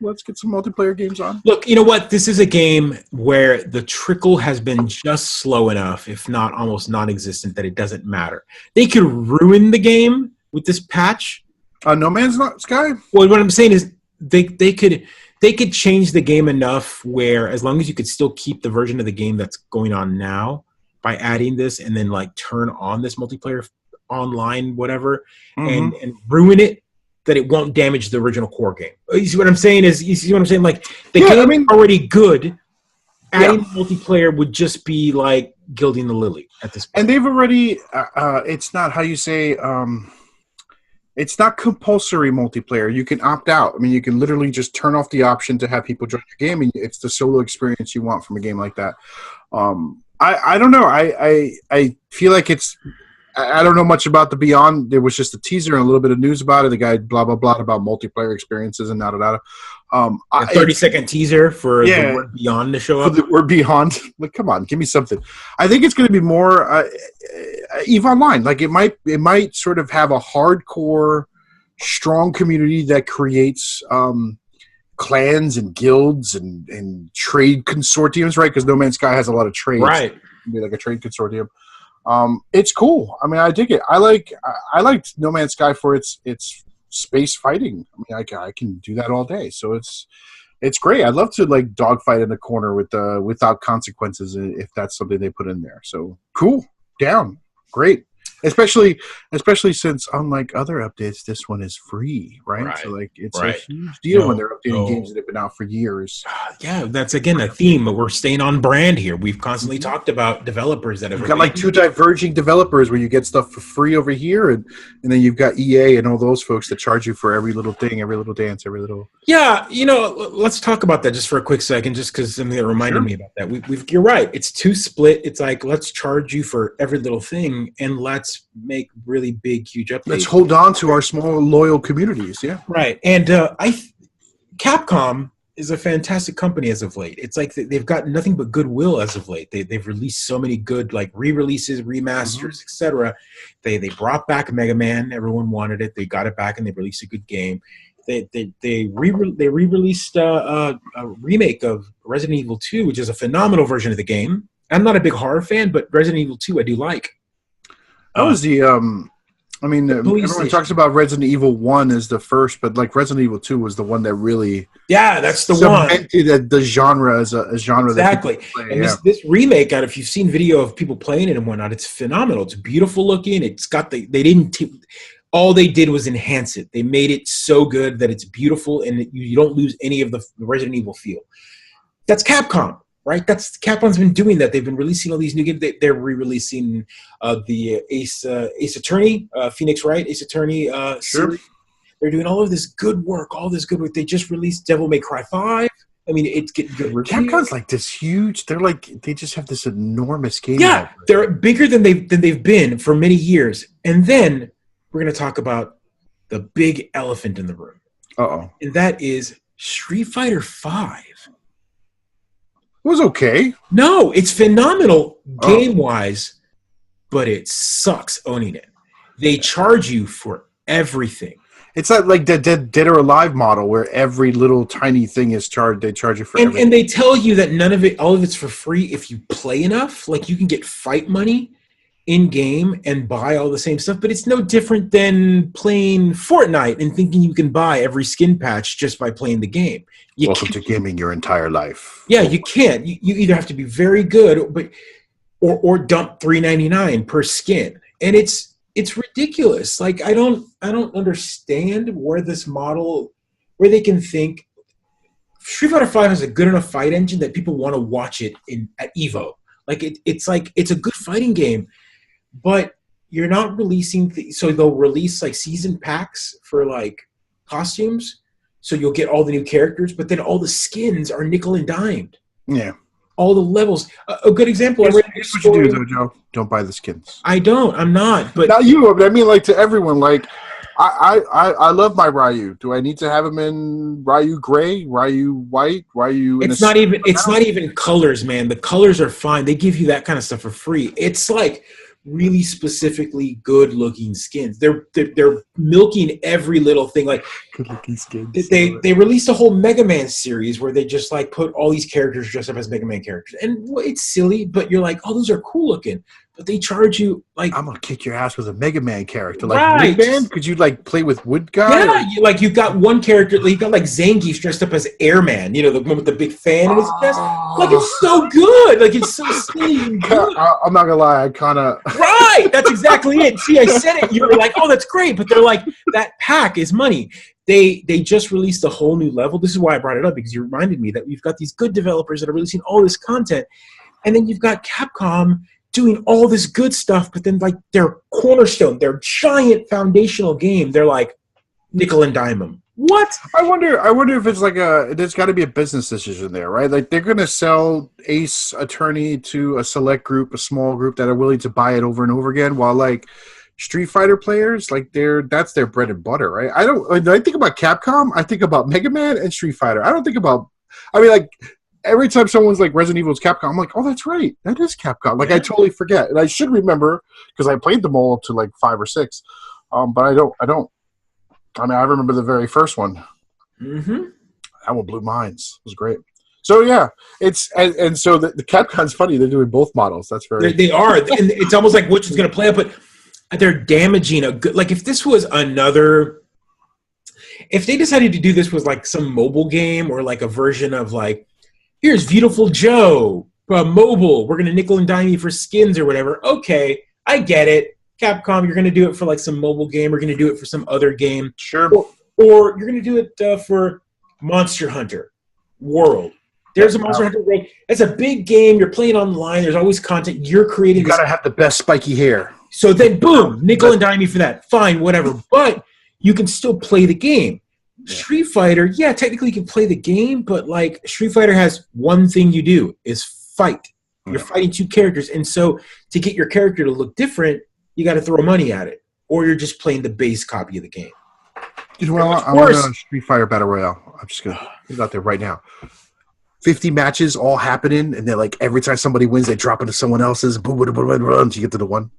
Let's get some multiplayer games on. Look, you know what? This is a game where the trickle has been just slow enough, if not almost non-existent, that it doesn't matter. They could ruin the game with this patch. No Man's Sky. Well, what I'm saying is they could change the game enough where, as long as you could still keep the version of the game that's going on now, by adding this and then like turn on this multiplayer online, whatever, and ruin it, that it won't damage the original core game. You see what I'm saying? Like the game already good. Adding multiplayer would just be like gilding the lily at this point. And they've already, it's not, how you say, it's not compulsory multiplayer. You can opt out. I mean, you can literally just turn off the option to have people join your game, and it's the solo experience you want from a game like that. I don't know. I feel like it's. I don't know much about the Beyond. There was just a teaser and a little bit of news about it. The guy blah blah blah about multiplayer experiences and A 30-second teaser for the word Beyond to show up. For the word Beyond, like, come on, give me something. I think it's going to be more EVE Online. Like it might sort of have a hardcore, strong community that creates clans and guilds and trade consortiums, right? Because No Man's Sky has a lot of trades, right? Be like a trade consortium. It's cool. I mean, I dig it. I liked No Man's Sky for its space fighting. I mean, I can do that all day. So it's great. I'd love to like dogfight in a corner without consequences if that's something they put in there. So cool. Down. Great. Especially since, unlike other updates, this one is free, right? So like it's a huge deal when they're updating games that have been out for years. Yeah, that's again a theme. We're staying on brand here. We've constantly talked about developers that have got like two diverging developers where you get stuff for free over here, and then you've got EA and all those folks that charge you for every little thing, every little dance, every little. Yeah, let's talk about that just for a quick second, just because something that reminded me about that. You're right. It's too split. It's like, let's charge you for every little thing, and let's make really big, huge updates. Let's hold on to our small, loyal communities. Yeah, right. And Capcom is a fantastic company as of late. It's like they've got nothing but goodwill as of late. They've released so many good like re-releases, remasters, etc. They brought back Mega Man. Everyone wanted it. They got it back, and they released a good game. They re-released a remake of Resident Evil 2, which is a phenomenal version of the game. I'm not a big horror fan, but Resident Evil 2 I do like. That was the everyone talks about Resident Evil 1 as the first, but like Resident Evil 2 was the one that really that's the one the genre as a genre. Exactly. And this remake, if you've seen video of people playing it and whatnot, it's phenomenal. It's beautiful looking. It's got all they did was enhance it. They made it so good that it's beautiful, and you don't lose any of the Resident Evil feel. That's Capcom. Right, Capcom's been doing that. They've been releasing all these new games. They're re-releasing the Ace Attorney, Phoenix Wright, Ace Attorney series. They're doing all of this good work. They just released Devil May Cry 5. I mean, it's getting good reviews. Capcom's like this huge. They just have this enormous game. Yeah, they're bigger than they've been for many years. And then we're going to talk about the big elephant in the room. And that is Street Fighter 5. It was okay. No, it's phenomenal game-wise, but it sucks owning it. They charge you for everything. It's not like the Dead or Alive model where every little tiny thing is charged. They charge you for everything. And they tell you that all of it's for free if you play enough. Like you can get fight money in-game and buy all the same stuff, but it's no different than playing Fortnite and thinking you can buy every skin patch just by playing the game. Welcome to gaming your entire life. Yeah, you can't. You either have to be very good, or dump $3.99 per skin, and it's ridiculous. Like I don't understand where they can think Street Fighter 5 has a good enough fight engine that people want to watch it at Evo. Like it's a good fighting game, but you're not releasing. So they'll release like season packs for like costumes so you'll get all the new characters, but then all the skins are nickel and dimed. Yeah. All the levels. A good example. Here's what you do, though, Joe. Don't buy the skins. I'm not. But not you, but I mean, like, to everyone. Like, I love my Ryu. Do I need to have him in Ryu gray, Ryu white, Ryu? It's not even colors, man. The colors are fine. They give you that kind of stuff for free. It's like really specifically good looking skins. They're milking every little thing. Like good looking skins. They released a whole Mega Man series where they just like put all these characters dressed up as Mega Man characters, and it's silly, but you're like, oh, those are cool looking. But they charge you like, I'm gonna kick your ass with a Mega Man character. Like right. Woodman? Could you like play with Wood Guy? Yeah, you got one character. You got like Zangief dressed up as Airman. You know, the one with the big fan in his chest. Like it's so good. Like it's so silly and good. I'm not gonna lie. I kind of right. That's exactly it. See, I said it. You were like, oh, that's great. But they're like, that pack is money. They just released a whole new level. This is why I brought it up, because you reminded me that we've got these good developers that are releasing all this content, and then you've got Capcom doing all this good stuff, but then like their cornerstone, their giant foundational game, they're like nickel and dime them. What? I wonder if it's like there's got to be a business decision there, right? Like they're going to sell Ace Attorney to a select group, a small group that are willing to buy it over and over again, while like Street Fighter players, like that's their bread and butter, right? When I think about Capcom, I think about Mega Man and Street Fighter. I don't think about, I mean, like, every time someone's like Resident Evil's Capcom, I'm like, oh, that's right. That is Capcom. Like, I totally forget. And I should remember because I played them all up to like 5 or 6. But I don't. I mean, I remember the very first one. Mm-hmm. That one blew minds. It was great. So, yeah. And so the Capcom's funny. They're doing both models. That's very... They are. And it's almost like which is going to play up, but they're damaging a good... Like, if this was another... If they decided to do this with like some mobile game or like a version of like, here's Beautiful Joe, mobile. We're going to nickel and dime you for skins or whatever. Okay, I get it. Capcom, you're going to do it for like some mobile game. We're going to do it for some other game. Sure. Or you're going to do it for Monster Hunter World. There's a Monster Hunter World. It's a big game. You're playing online. There's always content. You're creating. You got to have the best spiky hair. So then, boom, nickel and dime you for that. Fine, whatever. But you can still play the game. Yeah. Street Fighter, yeah, technically you can play the game, but like Street Fighter has one thing you do is fight. You're fighting two characters, and so to get your character to look different, you got to throw money at it, or you're just playing the base copy of the game. You know what? I want a Street Fighter Battle Royale. I'm just gonna put it out there right now. 50 matches all happening, and then like every time somebody wins, they drop into someone else's. Boom, boom, boom, boom, boom, to get to the one.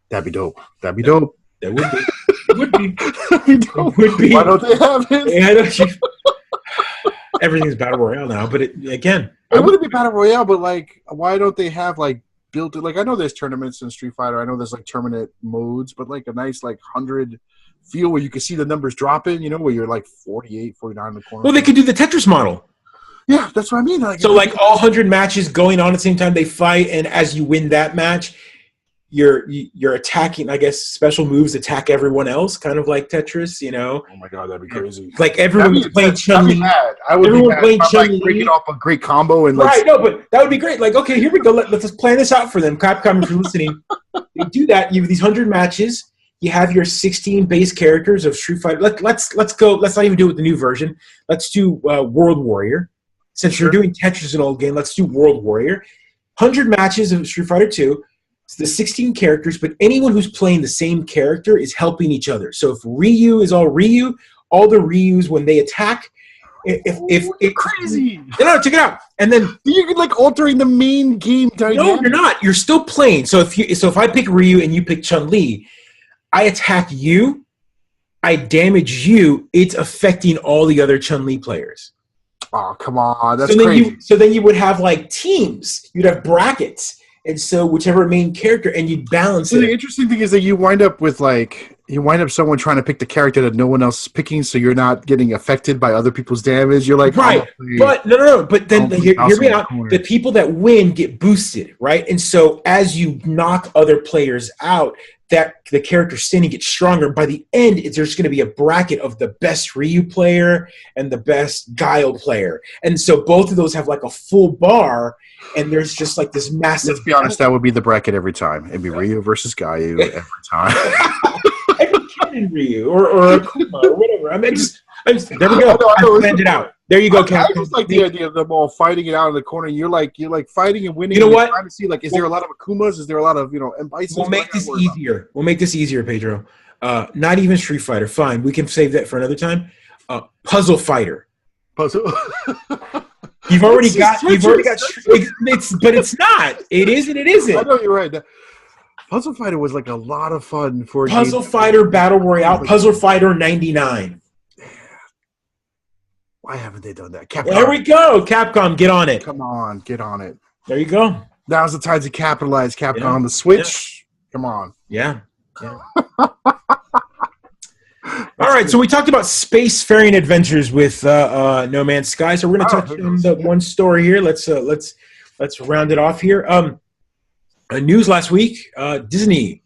That'd be dope. That'd be dope. That would be. It would be. It would be. Why don't they have it? Yeah, everything's Battle Royale now, but it wouldn't be Battle Royale, but like, why don't they have like built it? Like, I know there's tournaments in Street Fighter. I know there's like tournament modes, but like a nice like 100 feel where you can see the numbers dropping. You know, where you're like 48, 49 in the corner. Well, they could do the Tetris model. Yeah, that's what I mean. Like, so like all 100 matches going on at the same time, they fight, and as you win that match, you're attacking, I guess, special moves attack everyone else, kind of like Tetris, you know. Oh my god, that'd be crazy. Like everyone's playing Chun-Li. I would be playing Chun-Li. Like breaking off a great combo and right, no, but that would be great. Like, okay, here we go. Let's plan this out for them. Capcom, if you're listening, they do that. You have these 100 matches. You have your 16 base characters of Street Fighter. Let's go. Let's not even do it with the new version. Let's do World Warrior. Since you're doing Tetris an old game, let's do World Warrior. 100 matches of Street Fighter 2. It's the 16 characters, but anyone who's playing the same character is helping each other. So if Ryu is all Ryu, all the Ryus, when they attack, if crazy. No, check it out. And then you can like altering the main game dynamic. No, you're not. You're still playing. So if I pick Ryu and you pick Chun-Li, I attack you, I damage you, it's affecting all the other Chun-Li players. Oh, come on. That's crazy. So then you would have like teams. You'd have brackets. And so whichever main character, and you'd balance it. The interesting thing is that you wind up someone trying to pick the character that no one else is picking, so you're not getting affected by other people's damage. You're like, right. But no. But then hear me out. The people that win get boosted, right? And so as you knock other players out, that the character standing gets stronger. By the end, there's going to be a bracket of the best Ryu player and the best Guile player. And so both of those have like a full bar, and there's just like this massive... Let's be honest, that would be the bracket every time. It'd be Ryu versus Guile every time. Every Ken and Ryu or Akuma or whatever. I mean, There we go. I planned it out. There you go, Capcom. I just like the idea of them all fighting it out in the corner. You're like fighting and winning. You know what? Trying to see is there a lot of Akumas? Is there a lot of Bisons? We'll make this easier. We'll make this easier, Pedro. Not even Street Fighter. Fine, we can save that for another time. Puzzle Fighter. Puzzle. You've already got. But it's not. It is and it isn't. I know you're right. Puzzle Fighter was like a lot of fun for Puzzle Fighter Battle Royale. Puzzle Fighter 99. Why haven't they done that? Capcom. There we go. Capcom, get on it. Come on, get on it. There you go. Now's the time to capitalize. Capcom on the Switch. Yeah. Come on. Yeah. All right, so we talked about spacefaring adventures with No Man's Sky. So we're going to touch on the one story here. Let's round it off here. News last week: Disney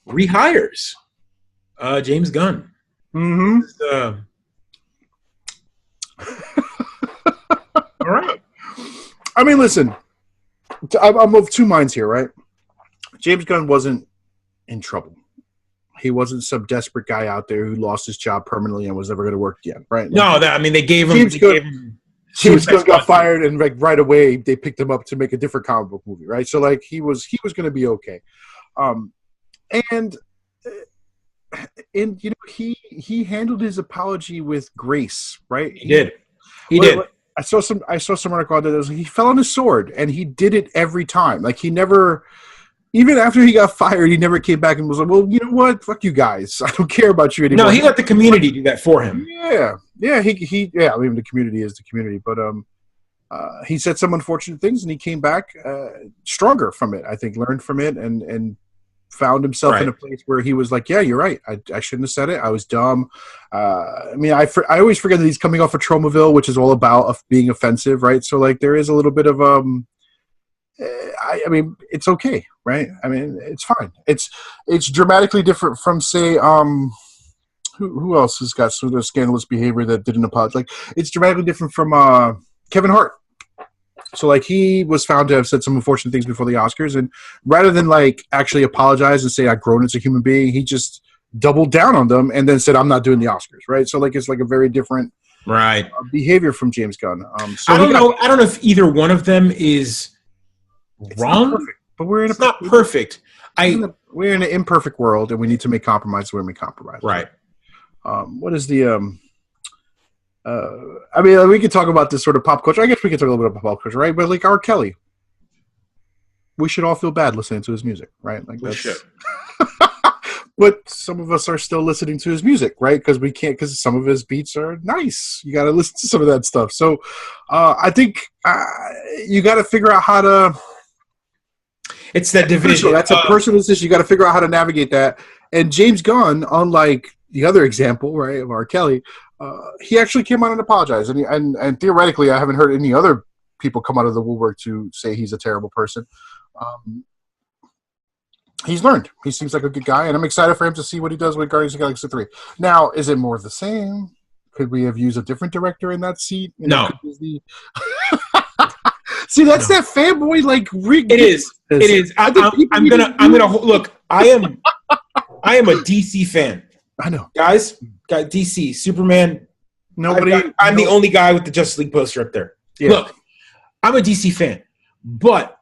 rehires James Gunn. Mm-hmm. All right. I mean, listen, I'm of two minds here, right? James Gunn wasn't in trouble. He wasn't some desperate guy out there who lost his job permanently and was never going to work again, right? They gave him. James Gunn got fired, and right away they picked him up to make a different comic book movie, right? So he was going to be okay, he handled his apology with grace, right? He did. I saw some article out there that was he fell on his sword, and he did it every time. Like he never. Even after he got fired, he never came back and was like, well, you know what? Fuck you guys. I don't care about you anymore. No, he let the community do that for him. Yeah. I mean, the community is the community. But he said some unfortunate things, and he came back stronger from it. I think learned from it and found himself in a place where he was like, yeah, you're right. I shouldn't have said it. I was dumb. I mean, I always forget that he's coming off of Tromaville, which is all about being offensive, right? So, there is a little bit of I mean, it's okay, right? I mean, it's fine. It's dramatically different from, say, who else has got sort of scandalous behavior that didn't apologize? It's dramatically different from Kevin Hart. So, he was found to have said some unfortunate things before the Oscars, and rather than actually apologize and say I've grown as a human being, he just doubled down on them and then said I'm not doing the Oscars, right? So, it's a very different behavior from James Gunn. So I don't know if either one of them is wrong, but we're not perfect. We're in an imperfect world, and we need to make compromises where we compromise. Right. What is the? I mean, we could talk about this sort of pop culture. I guess we could talk a little bit about pop culture, right? But R. Kelly, we should all feel bad listening to his music, right? We should. But some of us are still listening to his music, right? Because we can't, because some of his beats are nice. You got to listen to some of that stuff. So, I think you got to figure out how to. It's that division. That's a personal decision. You got to figure out how to navigate that. And James Gunn, unlike the other example, right, of R. Kelly, he actually came out and apologized. And theoretically, I haven't heard any other people come out of the woodwork to say he's a terrible person. He's learned. He seems like a good guy, and I'm excited for him to see what he does with Guardians of the Galaxy 3. Now, is it more of the same? Could we have used a different director in that seat? No. See, that's that fanboy It is. It is. I'm gonna look. I am a DC fan. I know, guys. Got DC, Superman. I'm the only guy with the Justice League poster up there. Yeah. Look, I'm a DC fan, but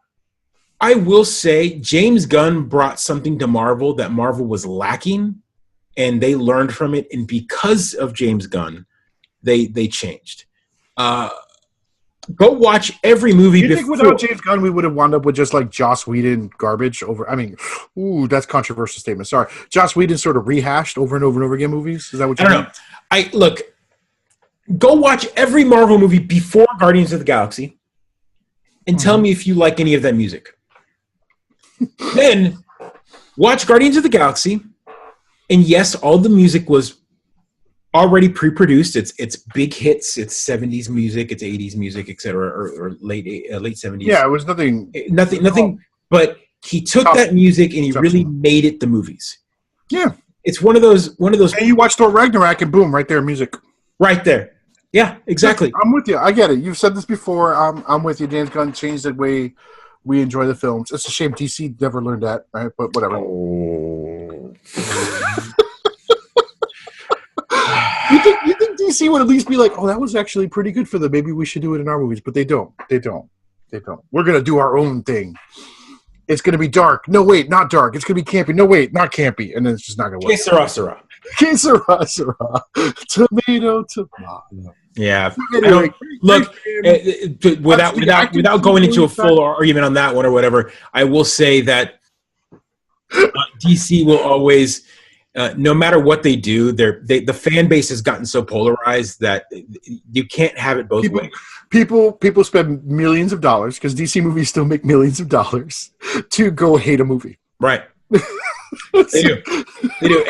I will say James Gunn brought something to Marvel that Marvel was lacking, and they learned from it. And because of James Gunn, they changed. Go watch every movie. You think without James Gunn, we would have wound up with just Joss Whedon garbage over? I mean, that's a controversial statement. Sorry, Joss Whedon sort of rehashed over and over and over again movies. Is that what you mean? I don't know. Look. Go watch every Marvel movie before Guardians of the Galaxy, and tell me if you like any of that music. Then watch Guardians of the Galaxy, and yes, all the music was already pre-produced. It's big hits. It's 70s music. It's 80s music, etc., or late 70s. Yeah, it was nothing. But he took that music and he really made it the movies. Yeah, it's one of those. And you watch Thor Ragnarok, and boom, right there, music. Right there. Yeah, exactly. I'm with you. I get it. You've said this before. I'm with you. James Gunn changed the way we enjoy the films. It's a shame DC never learned that, right? But whatever. You think DC DC would at least be like, oh, that was actually pretty good for them. Maybe we should do it in our movies. But they don't. We're going to do our own thing. It's going to be dark. No, wait, not dark. It's going to be campy. No, wait, not campy. And then it's just not going to work. Que sera. Tomato. Yeah. Look, without going into a full argument on that one or whatever, I will say that DC will always, no matter what they do, the fan base has gotten so polarized that you can't have it both ways. People spend millions of dollars, because DC movies still make millions of dollars, to go hate a movie. Right. They do.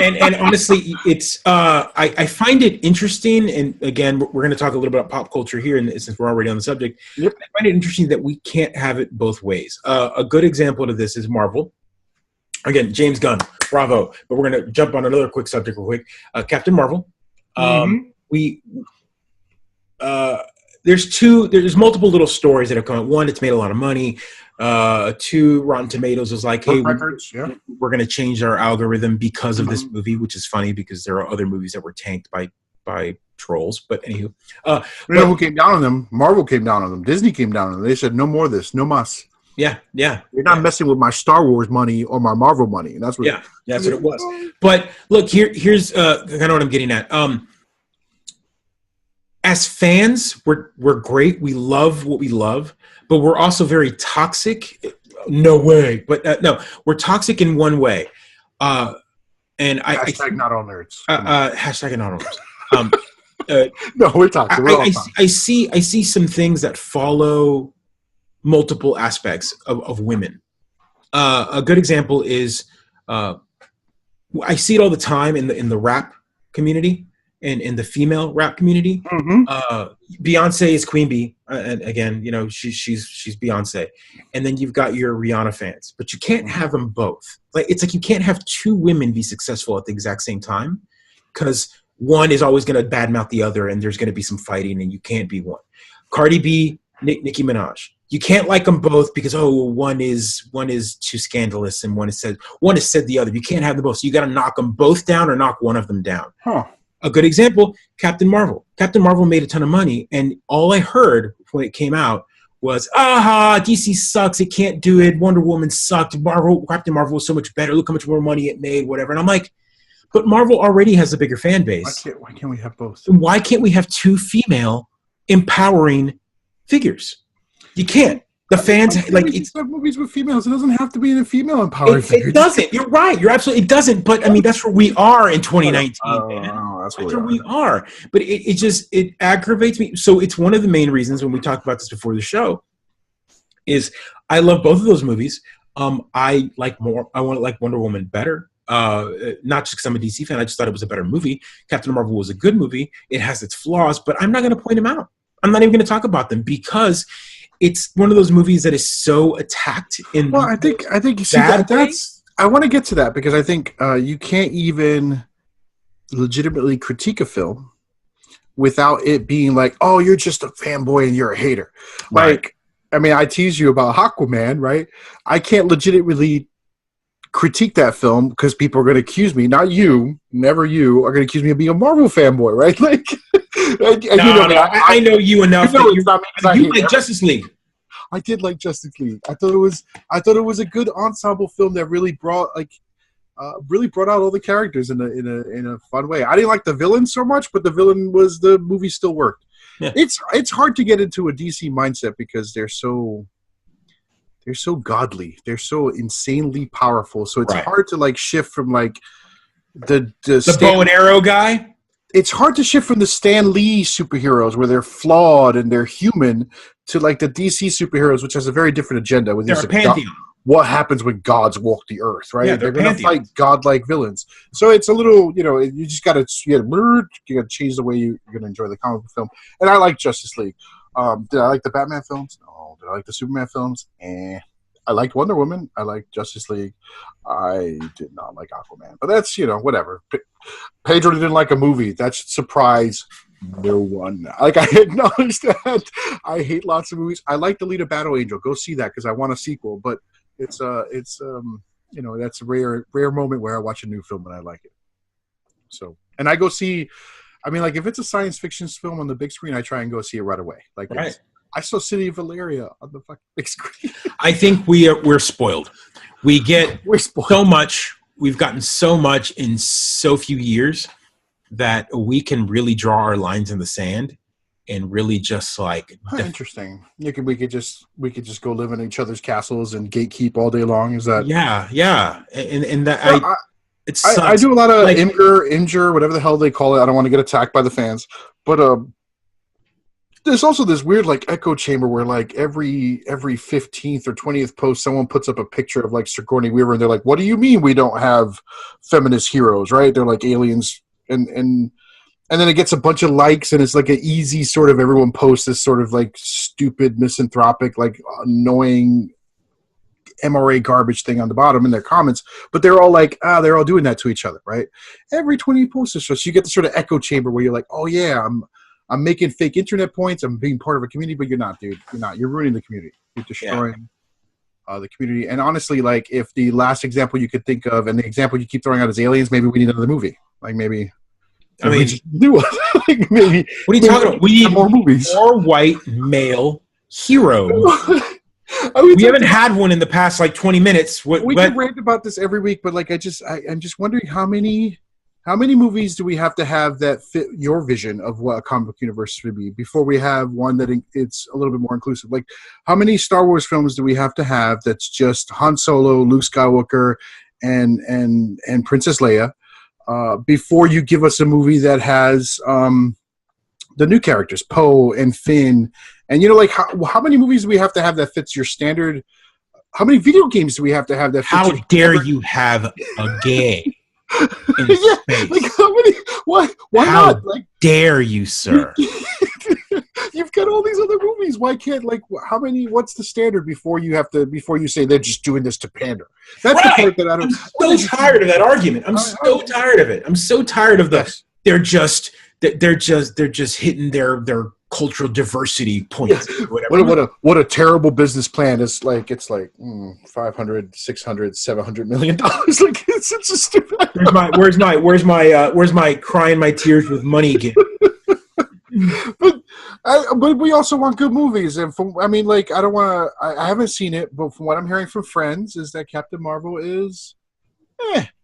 And honestly, it's I find it interesting, and again, we're going to talk a little bit about pop culture here, and since we're already on the subject, I find it interesting that we can't have it both ways. A good example of this is Marvel. Again, James Gunn, bravo. But we're going to jump on another quick subject real quick. Captain Marvel. There's multiple little stories that have come out. One, it's made a lot of money. Two, Rotten Tomatoes was like, hey, we're going to change our algorithm because of this movie, which is funny because there are other movies that were tanked by trolls. But anywho. Who came down on them? Marvel came down on them. Disney came down on them. They said, no more of this. No mas. Yeah. You're not messing with my Star Wars money or my Marvel money. And that's what that's what it was. But look, here's kind of what I'm getting at. As fans, we're great. We love what we love, but we're also very toxic. No way. But no, we're toxic in one way. And hashtag not all nerds. Hashtag not all nerds. No, we're toxic. I see some things that follow multiple aspects of women. A good example is I see it all the time in the rap community. And in the female rap community, Beyonce is Queen Bee, and again, she's Beyonce, and then you've got your Rihanna fans, but you can't have them both. It's like you can't have two women be successful at the exact same time, because one is always going to badmouth the other, and there's going to be some fighting, and you can't be one. Cardi B, Nicki Minaj, you can't like them both because one is too scandalous, and one has said the other. You can't have them both, so you got to knock them both down or knock one of them down. A good example, Captain Marvel. Captain Marvel made a ton of money, and all I heard when it came out was, DC sucks, it can't do it, Wonder Woman sucked, Captain Marvel was so much better, look how much more money it made, whatever. And I'm like, but Marvel already has a bigger fan base. Why can't we have both? Why can't we have two female empowering figures? You can't. The fans it's movies with females. It doesn't have to be in a female empowering figure. It doesn't. You're right. You're absolutely. It doesn't. But I mean, that's where we are in 2019. That's where we are. But it aggravates me. So it's one of the main reasons when we talked about this before the show. Is I love both of those movies. I like Wonder Woman better. Not just because I'm a DC fan. I just thought it was a better movie. Captain Marvel was a good movie. It has its flaws, but I'm not going to point them out. I'm not even going to talk about them because it's one of those movies that is so attacked in. Well, I think you see that's. I want to get to that because I think you can't even legitimately critique a film without it being like, "Oh, you're just a fanboy and you're a hater." Right. Like, I mean, I tease you about Aquaman, right? I can't legitimately critique that film because people are going to accuse me, not you, never you, are going to accuse me of being a Marvel fanboy, right? Like. I know you enough. You like Justice League. I did like Justice League. I thought it was a good ensemble film that really brought out all the characters in a fun way. I didn't like the villain so much, but the movie still worked. Yeah. It's hard to get into a DC mindset because they're so godly. They're so insanely powerful. So it's hard to shift from the bow and arrow guy. It's hard to shift from the Stan Lee superheroes where they're flawed and they're human to the DC superheroes, which has a very different agenda. With they're a pantheon. What happens when gods walk the earth, right? Yeah, they're going to fight godlike villains. So it's a little, you just got to change the way you're going to enjoy the comic book film. And I like Justice League. Did I like the Batman films? No. Did I like the Superman films? I liked Wonder Woman. I liked Justice League. I did not like Aquaman. But that's, whatever. Pedro didn't like a movie. That should surprise no one. I acknowledge that. I hate lots of movies. I like The Lead of Battle Angel. Go see that because I want a sequel. But that's a rare moment where I watch a new film and I like it. So, and I go see I mean, like if it's a science fiction film on the big screen, I try and go see it right away. Like Right. I saw City of Valeria on the fucking big screen. I think we're spoiled. We get We're spoiled. so much. We've gotten so much in so few years that we can really draw our lines in the sand and really just like interesting. We could just go live in each other's castles and gatekeep all day long. Is that? Yeah, and that I do a lot of injure, whatever the hell they call it. I don't want to get attacked by the fans, but there's also this weird like echo chamber where like every 15th or 20th post someone puts up a picture of like Sigourney Weaver and they're like, what do you mean we don't have feminist heroes, right? They're like aliens and then it gets a bunch of likes and it's like an easy sort of everyone posts this sort of like stupid misanthropic like annoying MRA garbage thing on the bottom in their comments, but they're all like, they're all doing that to each other, right? Every 20 posts so you get the sort of echo chamber where you're like, oh yeah, I'm making fake internet points. I'm being part of a community, but you're not, dude. You're not. You're ruining the community. You're destroying the community. And honestly, like, if the last example you could think of and the example you keep throwing out is aliens, maybe we need another movie. Like, maybe. I mean, do one. Like, maybe. What are you talking about? We need more movies. More white male heroes. We haven't had one in the past like 20 minutes. We can rant about this every week, but like, I'm just wondering how many movies do we have to have that fit your vision of what a comic book universe should be before we have one that it's a little bit more inclusive? Like, how many Star Wars films do we have to have that's just Han Solo, Luke Skywalker, and Princess Leia before you give us a movie that has the new characters, Poe and Finn? And, you know, like, how many movies do we have to have that fits your standard? How many video games do we have to have that fits How dare you have a gay in space? Like, how many? Why how not? Like, dare you, sir? You've got all these other movies. Why can't, like, how many? What's the standard before you say they're just doing this to pander? That's the part that I don't. I'm so tired of that argument. I'm so tired of it. I'm so tired of the. They're just hitting their cultural diversity points. Yeah. What a terrible business plan. It's like 500, 600, 700 million dollars. Like, it's such a stupid. Where's my crying my tears with money again? But we also want good movies, and I haven't seen it, but from what I'm hearing from friends is that Captain Marvel is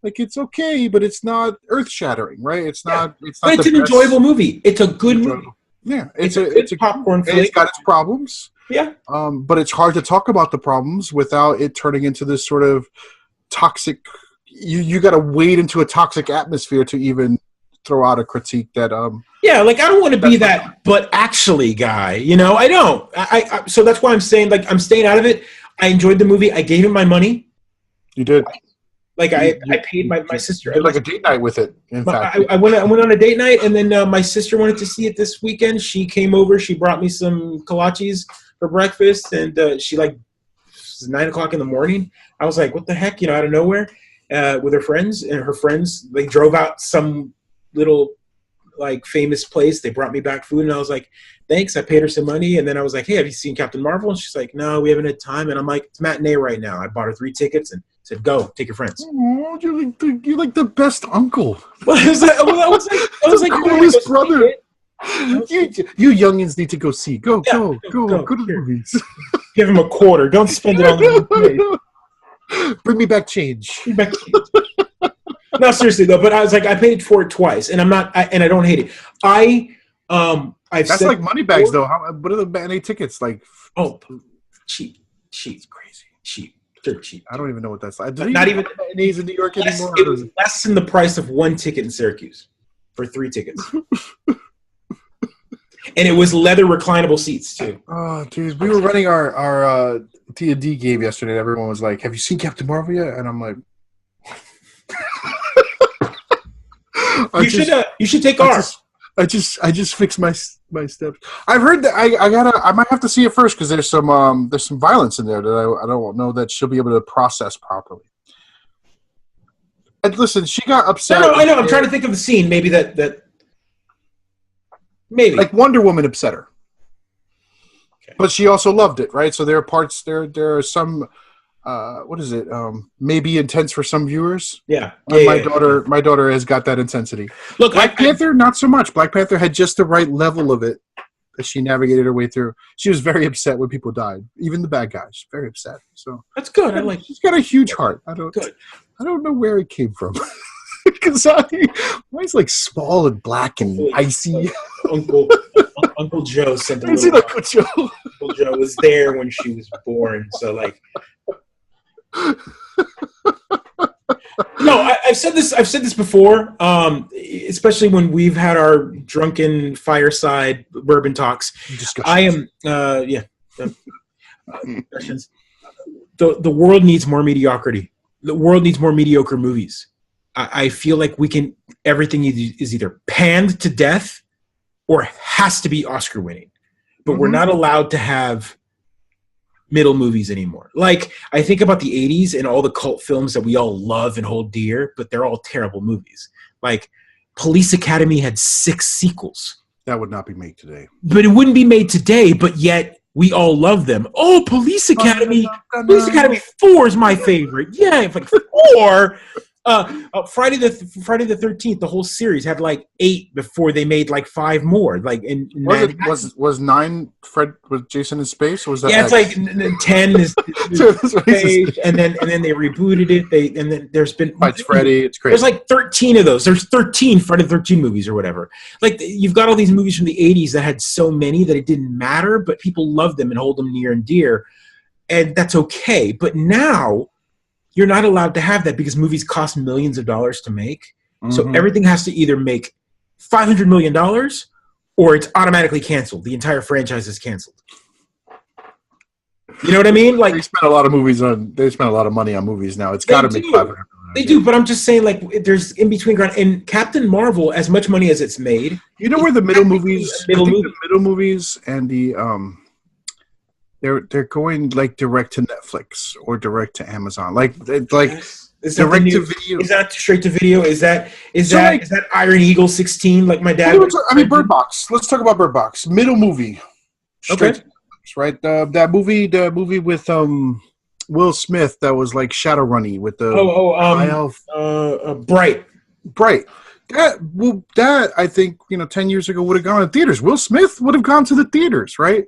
like, it's okay, but it's not earth shattering, right? It's not. It's not. But it's an enjoyable movie. It's a good movie. Yeah, it's a popcorn flick. It's got its problems. Yeah. But it's hard to talk about the problems without it turning into this sort of toxic. You got to wade into a toxic atmosphere to even throw out a critique that. Yeah, like, I don't want to be that, but actually guy. You know, I don't. I so that's why I'm saying, like, I'm staying out of it. I enjoyed the movie. I gave him my money. You did. Like, I paid my sister. You did like a date night with it. In fact, I went on a date night, and then my sister wanted to see it this weekend. She came over. She brought me some kolaches for breakfast, and she, like, it was 9:00 in the morning. I was like, what the heck, you know, out of nowhere, with her friends, and her friends, like, drove out some little, like, famous place. They brought me back food, and I was like, thanks. I paid her some money, and then I was like, hey, have you seen Captain Marvel? And she's like, no, we haven't had time. And I'm like, it's matinee right now. I bought her 3 tickets and said, go, take your friends. Oh, you're like the best uncle. I was like the coolest brother. You youngins need to go see. Go to the movies. Give him a quarter. Don't spend it on the Bring me back change. No, seriously though. But I was like, I paid for it twice, and I don't hate it. That's like money bags though. What are the matinee tickets like? Oh, cheap. It's crazy. Cheap. They're cheap. I don't even know what that's like. Not even matinees in New York anymore. It was less than the price of 1 ticket in Syracuse for 3 tickets. And it was leather reclinable seats too. Oh, dude, we were running our D&D game yesterday. And everyone was like, "Have you seen Captain Marvel yet?" And I'm like, "You should take ours." I just fixed my steps. I've heard that I might have to see it first because there's some violence in there that I don't know that she'll be able to process properly. And listen, she got upset. No, I know. I'm trying to think of the scene. Maybe that. Maybe like Wonder Woman upset her, okay. But she also loved it, right? So there are parts there. There are some what is it? Maybe intense for some viewers. Yeah. My daughter has got that intensity. Look, Black Panther, not so much. Black Panther had just the right level of it that she navigated her way through. She was very upset when people died, even the bad guys. Very upset. So that's good. She's got a huge heart. I don't know where it came from. Because mine's like small and black and icy. Uncle Joe sent a little. Uncle Joe. Uncle Joe was there when she was born, so like. No, I've said this before, especially when we've had our drunken fireside bourbon talks. I am, discussions. The world needs more mediocrity. The world needs more mediocre movies. I feel like everything is either panned to death or has to be Oscar winning, but we're not allowed to have middle movies anymore. Like, I think about the 80s and all the cult films that we all love and hold dear, but they're all terrible movies. Like, Police Academy had 6 sequels. That would not be made today. But it wouldn't be made today, but yet we all love them. Oh, Police Academy. Police Academy 4 is my favorite. Yeah, it's like 4. Friday the 13th, the whole series had like 8 before they made like 5 more. Like, was 9 Fred with Jason in space? Or was that? Yeah, it's like 10 is space, and then they rebooted it. And then there's been Fights Freddy. It's crazy. There's like 13 of those. There's 13 Friday the 13 movies or whatever. Like, you've got all these movies from the 80s that had so many that it didn't matter, but people love them and hold them near and dear, and that's okay. But now, you're not allowed to have that because movies cost millions of dollars to make. So everything has to either make $500 million or it's automatically canceled. The entire franchise is canceled. You know what I mean? Like, they spend a lot of money on movies now. It's got to make $500 million. They do, but I'm just saying, like, there's in between ground. And Captain Marvel, as much money as it's made, you know where the middle movies, the middle movies and the they're going like direct to Netflix or direct to Amazon, like is direct to video. Is that straight to video? Is that Iron Eagle 16? Like my dad. Bird Box. Let's talk about Bird Box. Middle movie. Straight to Netflix, right? The movie with Will Smith that was like Shadowrunny with the Bright. That I think 10 years ago would have gone to theaters. Will Smith would have gone to the theaters, right?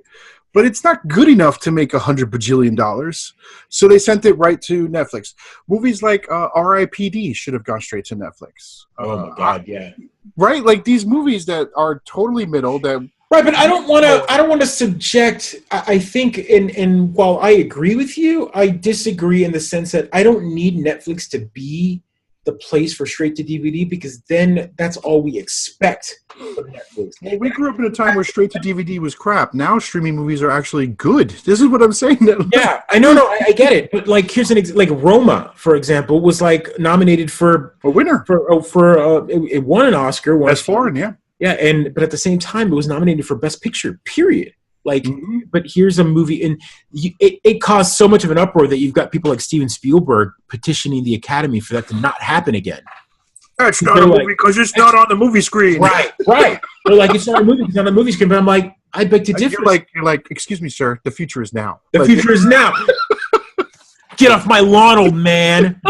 But it's not good enough to make $100 bajillion. So they sent it right to Netflix. Movies like R.I.P.D. should have gone straight to Netflix. Oh my God, yeah. Right, like these movies that are totally middle. Right, but I don't want to subject. I think, and while I agree with you, I disagree in the sense that I don't need Netflix to be the place for straight to DVD, because then that's all we expect from Netflix. Well, we grew up in a time where straight to DVD was crap. Now streaming movies are actually good. This is what I'm saying. Yeah, I know. No, I get it. But like, here's like Roma, for example, was like nominated for a winner it won an Oscar. Best foreign, yeah. Yeah, but at the same time, it was nominated for Best Picture. Period. Like, but here's a movie, and it caused so much of an uproar that you've got people like Steven Spielberg petitioning the Academy for that to not happen again. It's not a movie because it's not on the movie screen. Right. They're like, it's not a movie, it's on the movie screen. But I'm like, I beg to differ. You're like, excuse me, sir, the future is now. The future is now. Get off my lawn, old man.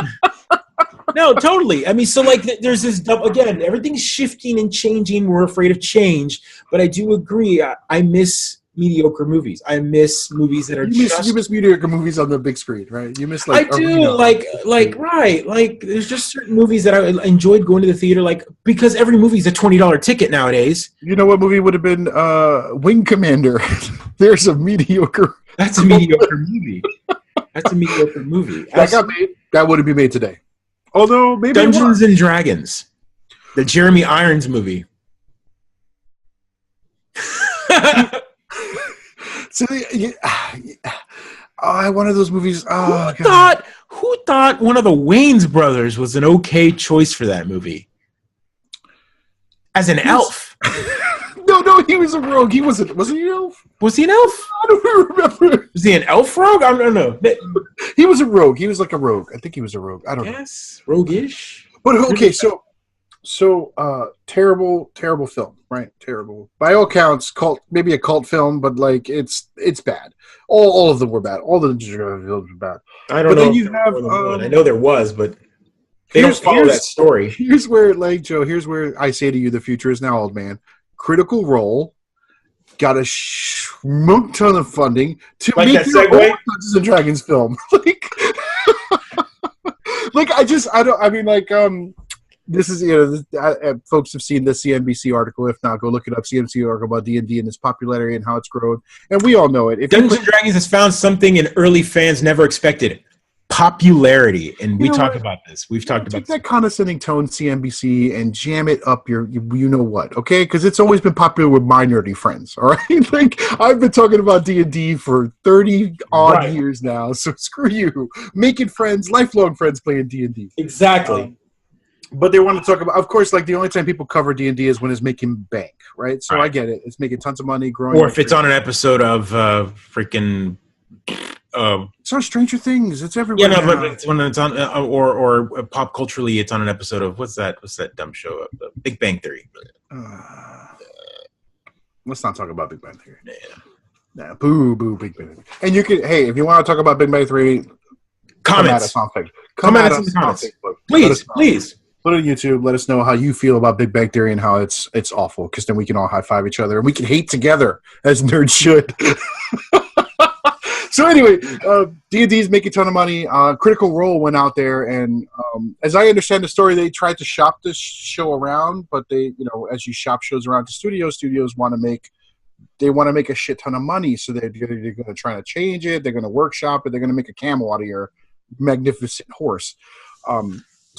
No, totally. I mean, so like, there's this again, everything's shifting and changing. We're afraid of change, but I do agree. I miss mediocre movies. I miss movies that are you miss mediocre movies on the big screen, right? You miss like I do like there's just certain movies that I enjoyed going to the theater, like, because every movie's a $20 ticket nowadays. You know what movie would have been Wing Commander? There's a mediocre. That's a mediocre movie. That's a mediocre movie. That got made. That wouldn't be made today. Although maybe Dungeons and Dragons, the Jeremy Irons movie. So, one of those movies. Who thought one of the Wayans brothers was an okay choice for that movie? As an elf. No, he was a rogue. He wasn't. Was he an elf? Was he an elf? I don't remember. Was he an elf rogue? I don't know. He was a rogue. He was like a rogue. I think he was a rogue. I don't know. Yes, roguish. But okay, so Terrible, terrible film, right? Terrible. By all accounts, maybe a cult film, but like it's bad. All of them were bad. All the Ninja Turtles films were bad. I don't But know then if you there have was more than one. I know there was, but they don't follow that story. Here's where, like, Joe, here's where I say to you, the future is now, old man. Critical Role got a schmook ton of funding to like make that your segue? own Dungeons and Dragons film. This is, folks have seen the CNBC article. If not, go look it up. CNBC article about D&D and its popularity and how it's grown. And we all know it. Dungeons & Dragons has found something in early fans never expected. Popularity. And we talk about this. We've talked about this. Take that condescending tone, CNBC, and jam it up you know what, okay? Because it's always been popular with my nerdy friends, all right? Like, I've been talking about D&D for 30-odd years now, so screw you. Making friends, lifelong friends playing D&D. Exactly. But they want to talk about, of course, like the only time people cover D&D is when it's making bank, right? So I get it. It's making tons of money, growing. Or if it's on an episode of freaking... it's on Stranger Things. It's everywhere. Yeah, no, but it's when it's on, or pop culturally, it's on an episode of what's that dumb show? Big Bang Theory. Let's not talk about Big Bang Theory. Nah, boo, Big Bang Theory. And you can, hey, if you want to talk about Big Bang Theory, come at us on Facebook. Come at us on Facebook. Please. Put it on YouTube. Let us know how you feel about Big Bang Theory and how it's awful, because then we can all high five each other and we can hate together as nerds should. So anyway, D&D is making a ton of money. Critical Role went out there, and as I understand the story, they tried to shop this show around, but they, as you shop shows around to studios want to make a shit ton of money, so they're going to try to change it. They're going to workshop it. They're going to make a camel out of your magnificent horse.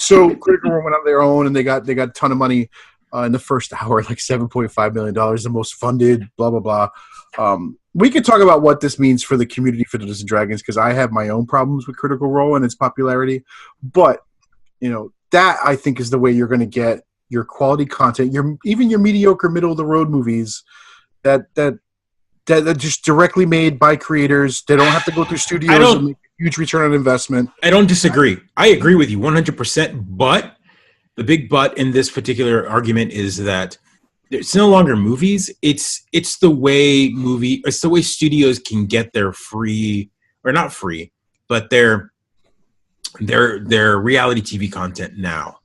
So Critical Role went on their own, and they got a ton of money in the first hour, like $7.5 million, the most funded, blah, blah, blah. We could talk about what this means for the community for Dungeons & Dragons, because I have my own problems with Critical Role and its popularity. But, that I think is the way you're going to get your quality content, even your mediocre middle-of-the-road movies that are just directly made by creators. They don't have to go through studios and make a huge return on investment. I don't disagree. I agree with you 100%, but the big but in this particular argument is that it's no longer movies. It's the way studios can get their free, or not free, but their reality TV content now.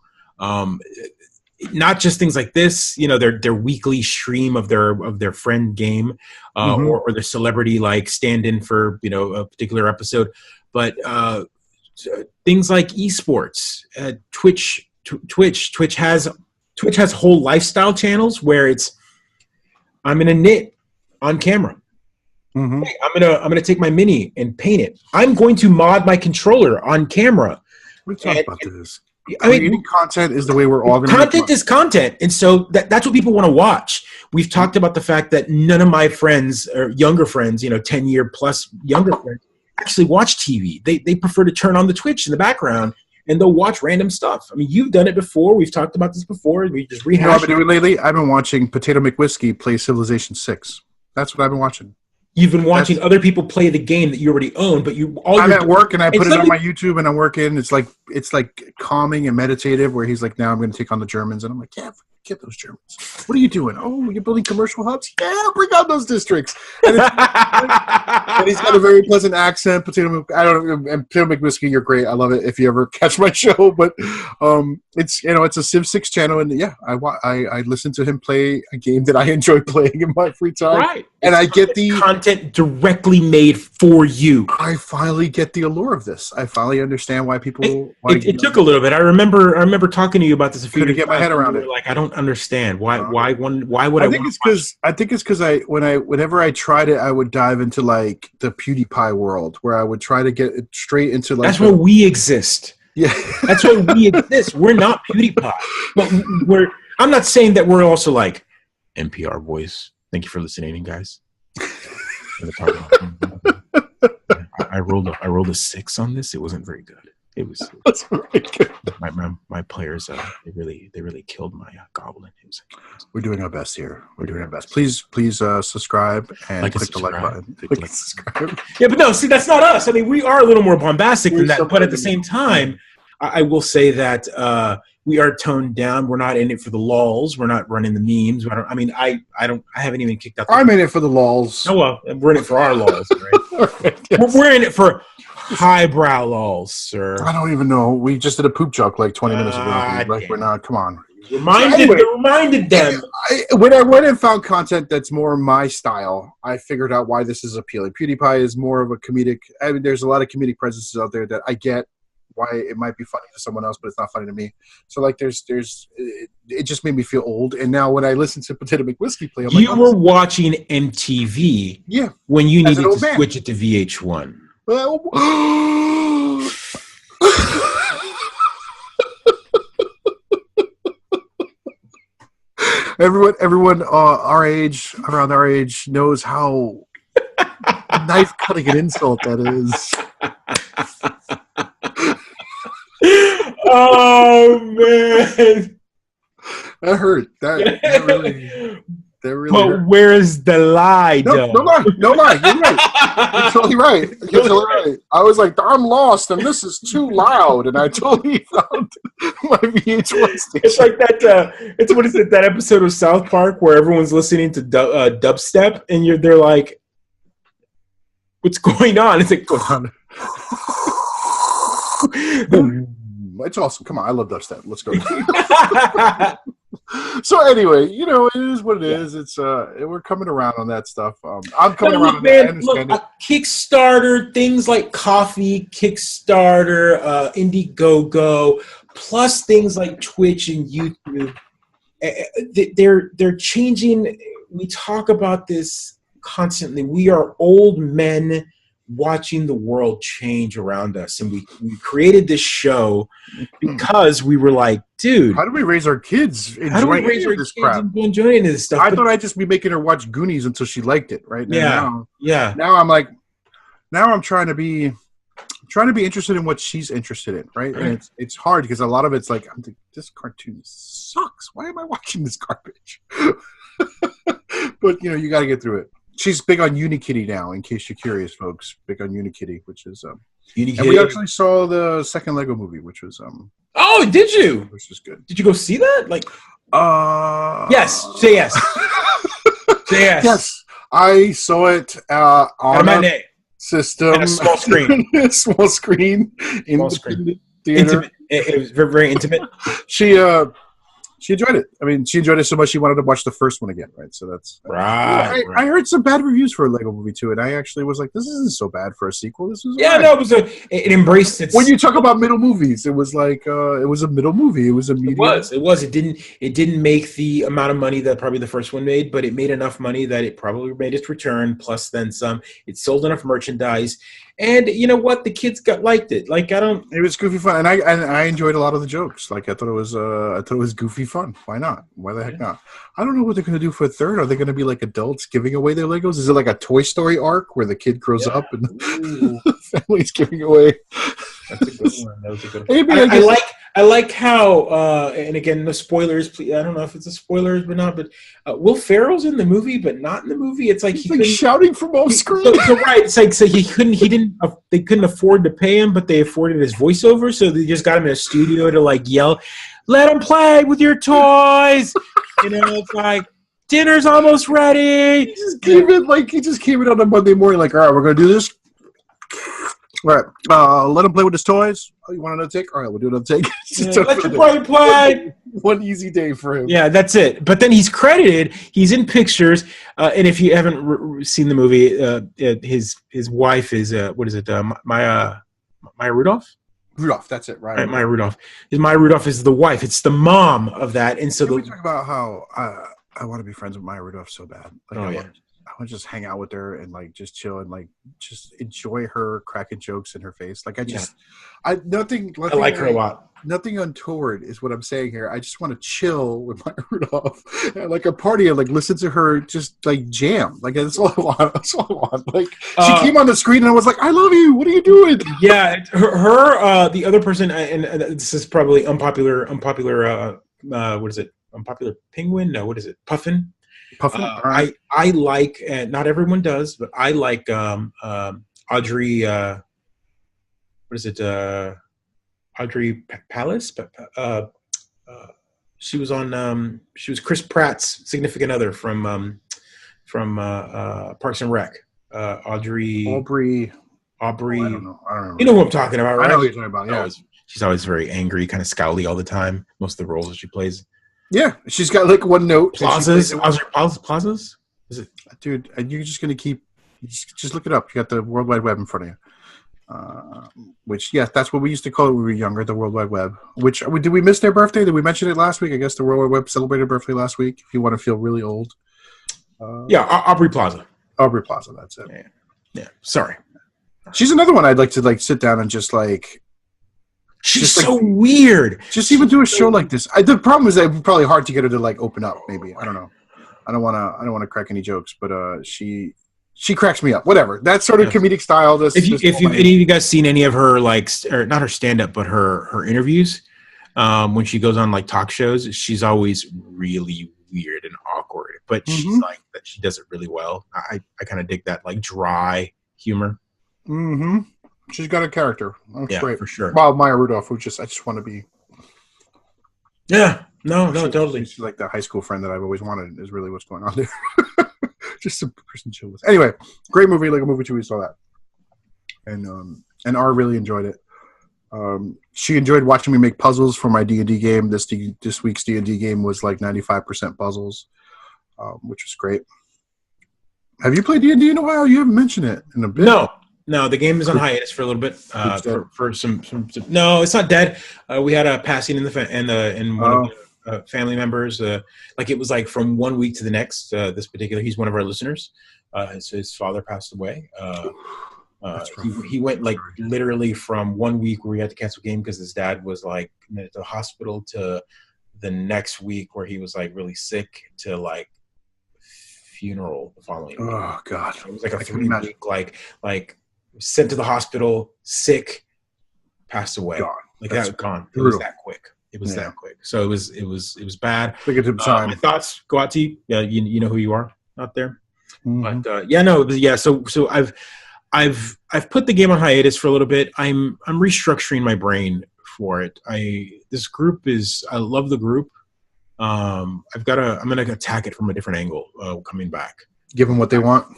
Not just things like this, their weekly stream of their friend game, or their celebrity like stand-in for a particular episode, but things like esports, Twitch has whole lifestyle channels where I'm gonna knit on camera. Mm-hmm. Hey, I'm gonna take my mini and paint it. I'm going to mod my controller on camera. We talked about this. Creating content is the way we're all going to. Content is content, and so that's what people want to watch. We've talked about the fact that none of my friends or younger friends, 10-year plus younger friends, actually watch TV. They prefer to turn on the Twitch in the background, and they'll watch random stuff. I mean, you've done it before. We've talked about this before. We just rehash. What I've been doing lately? I've been watching Potato McWhiskey play Civilization 6. That's what I've been watching. You've been watching other people play the game that you already own, but I'm at work and I put it on my YouTube and I'm working. It's like calming and meditative. Where he's like, "Now I'm going to take on the Germans," and I'm like, "Yeah, forget those Germans. What are you doing? Oh, you're building commercial hubs? Yeah, bring out those districts." And, and he's got a very pleasant accent. Potato McWhiskey, you're great. I love it. If you ever catch my show, but it's a Civ 6 channel, and yeah, I listen to him play a game that I enjoy playing in my free time. Right. And I get the content directly made for you. I finally get the allure of this. I finally understand why people. It took a little bit. I remember talking to you about this a few years ago. Couldn't get my head around it. Like, I don't understand why would I think it's because whenever I tried it, I would dive into like the PewDiePie world, where I would try to get it straight into like. That's where we exist. Yeah, that's where we exist. We're not PewDiePie, but I'm not saying that we're also like NPR voice. Thank you for listening, guys. I rolled a 6 on this. It wasn't very good. That's very good. My players, they really killed my goblin. We're doing our best here. We're doing our best. Please subscribe and click the like button. Click subscribe. Yeah, but no, see, that's not us. I mean, we are a little more bombastic than that. But at the same time, I will say that we are toned down. We're not in it for the lulls. We're not running the memes. I haven't even kicked out. I'm in it for the lulls. Oh well, we're in it for our lulls, right? Yes. We're in it for highbrow lulls, sir. I don't even know. We just did a poop joke like 20 minutes ago. Like we're not. Come on. Reminded them. When I went and found content that's more my style, I figured out why this is appealing. PewDiePie is more of a comedic. I mean, there's a lot of comedic presences out there that I get why it might be funny to someone else, but it's not funny to me. So like, it just made me feel old. And now when I listen to Potato McWhiskey play, I'm you were watching MTV, when you needed to switch it to VH1. Well, everyone around our age knows how knife cutting an insult that is. Oh man, that hurt. That really. But hurt. Where's the lie? No lie. You're right. You're totally right. I was like, I'm lost, and this is too loud, and I totally found my VH1 station. It's like that. It's what is it? That episode of South Park where everyone's listening to dubstep, and they're like, "What's going on?" It's like, it's awesome. Come on, I love dubstep. Let's go. So anyway, it is what it is. It's we're coming around on that stuff. I'm coming around on that. I understand it. Kickstarter, things like Coffee, Kickstarter, Indiegogo, plus things like Twitch and YouTube. They're changing. We talk about this constantly. We are old men watching the world change around us, and we created this show because we were like, dude, how do we raise our kids enjoying this stuff? I thought I'd just be making her watch Goonies until she liked it, right? Now I'm like, I'm trying to be interested in what she's interested in, right? And it's hard because a lot of it's like, I'm like, this cartoon sucks. Why am I watching this garbage? But you got to get through it. She's big on Unikitty now, in case you're curious, folks. Big on Unikitty, which is Unikitty. And we actually saw the second Lego movie, which was oh, did you? Which was good. Did you go see that? Like, yes. Say yes. Say yes. Yes, I saw it on a system, and a small screen, small screen, small screen, theater. Intimate. It was very, very intimate. She enjoyed it. I mean, she enjoyed it so much she wanted to watch the first one again, right? So that's right. I heard some bad reviews for a Lego movie too, and I actually was like, "This isn't so bad for a sequel." This was it embraced it. When you talk about middle movies, it was like it was a middle movie. It was a medium. It was. It didn't make the amount of money that probably the first one made, but it made enough money that it probably made its return plus then some. It sold enough merchandise. And you know what? The kids liked it. Like it was goofy fun, and I enjoyed a lot of the jokes. Like I thought it was goofy fun. Why not? Why the heck not? I don't know what they're going to do for a third. Are they going to be like adults giving away their Legos? Is it like a Toy Story arc where the kid grows up and the family's giving away? That's a good one. That was a good one. I like how, and again, no spoilers. Please, I don't know if it's a spoilers or not, but Will Ferrell's in the movie, but not in the movie. It's like he's shouting from off screen. So right, it's like they couldn't afford to pay him, but they afforded his voiceover, so they just got him in a studio to like yell, "Let him play with your toys." It's like dinner's almost ready. He just came in on a Monday morning, like, all right, we're gonna do this. All right, let him play with his toys. Oh, you want another take? All right, we'll do another take. Let your play. One easy day for him. Yeah, that's it. But then he's credited. He's in pictures. And if you haven't seen the movie, his wife is what is it? Maya Rudolph. Rudolph, that's it, right? Maya Rudolph. Maya Rudolph is the wife. It's the mom of that. And so we talk about how I want to be friends with Maya Rudolph so bad. Like, I want to just hang out with her and like just chill and like just enjoy her cracking jokes in her face. Like I like her a lot. Nothing untoward is what I'm saying here. I just want to chill with Maya Rudolph at like a party and like listen to her just like jam. Like that's all I want. That's all I want. Like she came on the screen and I was like, I love you. What are you doing? Yeah, her the other person, and this is probably unpopular. What is it? Unpopular penguin? No, what is it? Puffin. I like, not everyone does, but I like Audrey. What is it? Audrey Palace. she was on. She was Chris Pratt's significant other from Parks and Rec. Aubrey. Oh, I don't know. I don't remember. You know who I'm talking about, right? I know who you're talking about. Yeah. She's always very angry, kind of scowly all the time. Most of the roles that she plays. Yeah, she's got like one note. Plazas. Is it? Dude, and you're just gonna keep. Just look it up. You got the World Wide Web in front of you. Which, yeah, that's what we used to call it when we were younger, the World Wide Web. Which, did we miss their birthday? Did we mention it last week? I guess the World Wide Web celebrated birthday last week. If you want to feel really old. Yeah, Aubrey Plaza. Aubrey Plaza, that's it. Yeah. Sorry. She's another one I'd like to like sit down and just like. She's so weird. Just even do a show like this. The problem is that it'd be probably hard to get her to like open up. Maybe I don't know. I don't want to crack any jokes, but she cracks me up. Whatever, that sort of comedic style. If any of you guys seen any of her like, or not her stand up, but her interviews, when she goes on like talk shows, she's always really weird and awkward. But she's like that. She does it really well. I kind of dig that like dry humor. Mm-hmm. She's got a character. That's great for sure. Well, Maya Rudolph, I just want to be. Yeah. No, totally. She's like the high school friend that I've always wanted. Is really what's going on there. Just some person chill with. Anyway, great movie. Like a movie too. We saw that, and R really enjoyed it. She enjoyed watching me make puzzles for my D&D game. This week's D&D game was like 95% puzzles, which was great. Have you played D&D in a while? You haven't mentioned it in a bit. No, the game is on hiatus for a little bit. For some. No, it's not dead. We had a passing in one of the family members. Like it was like from 1 week to the next. This particular, he's one of our listeners. His father passed away. He went like literally from 1 week where we had to cancel game because his dad was like at the hospital to the next week where he was like really sick to like funeral the following week. Oh God! It was like a 3 week like sent to the hospital, sick, passed away. Gone. Like that was gone. It was that quick. It was that quick. So it was bad. My thoughts go out to you. Yeah, you know who you are out there. Mm-hmm. But So I've put the game on hiatus for a little bit. I'm restructuring my brain for it. This group I love the group. I'm gonna attack it from a different angle coming back. Give them what they want.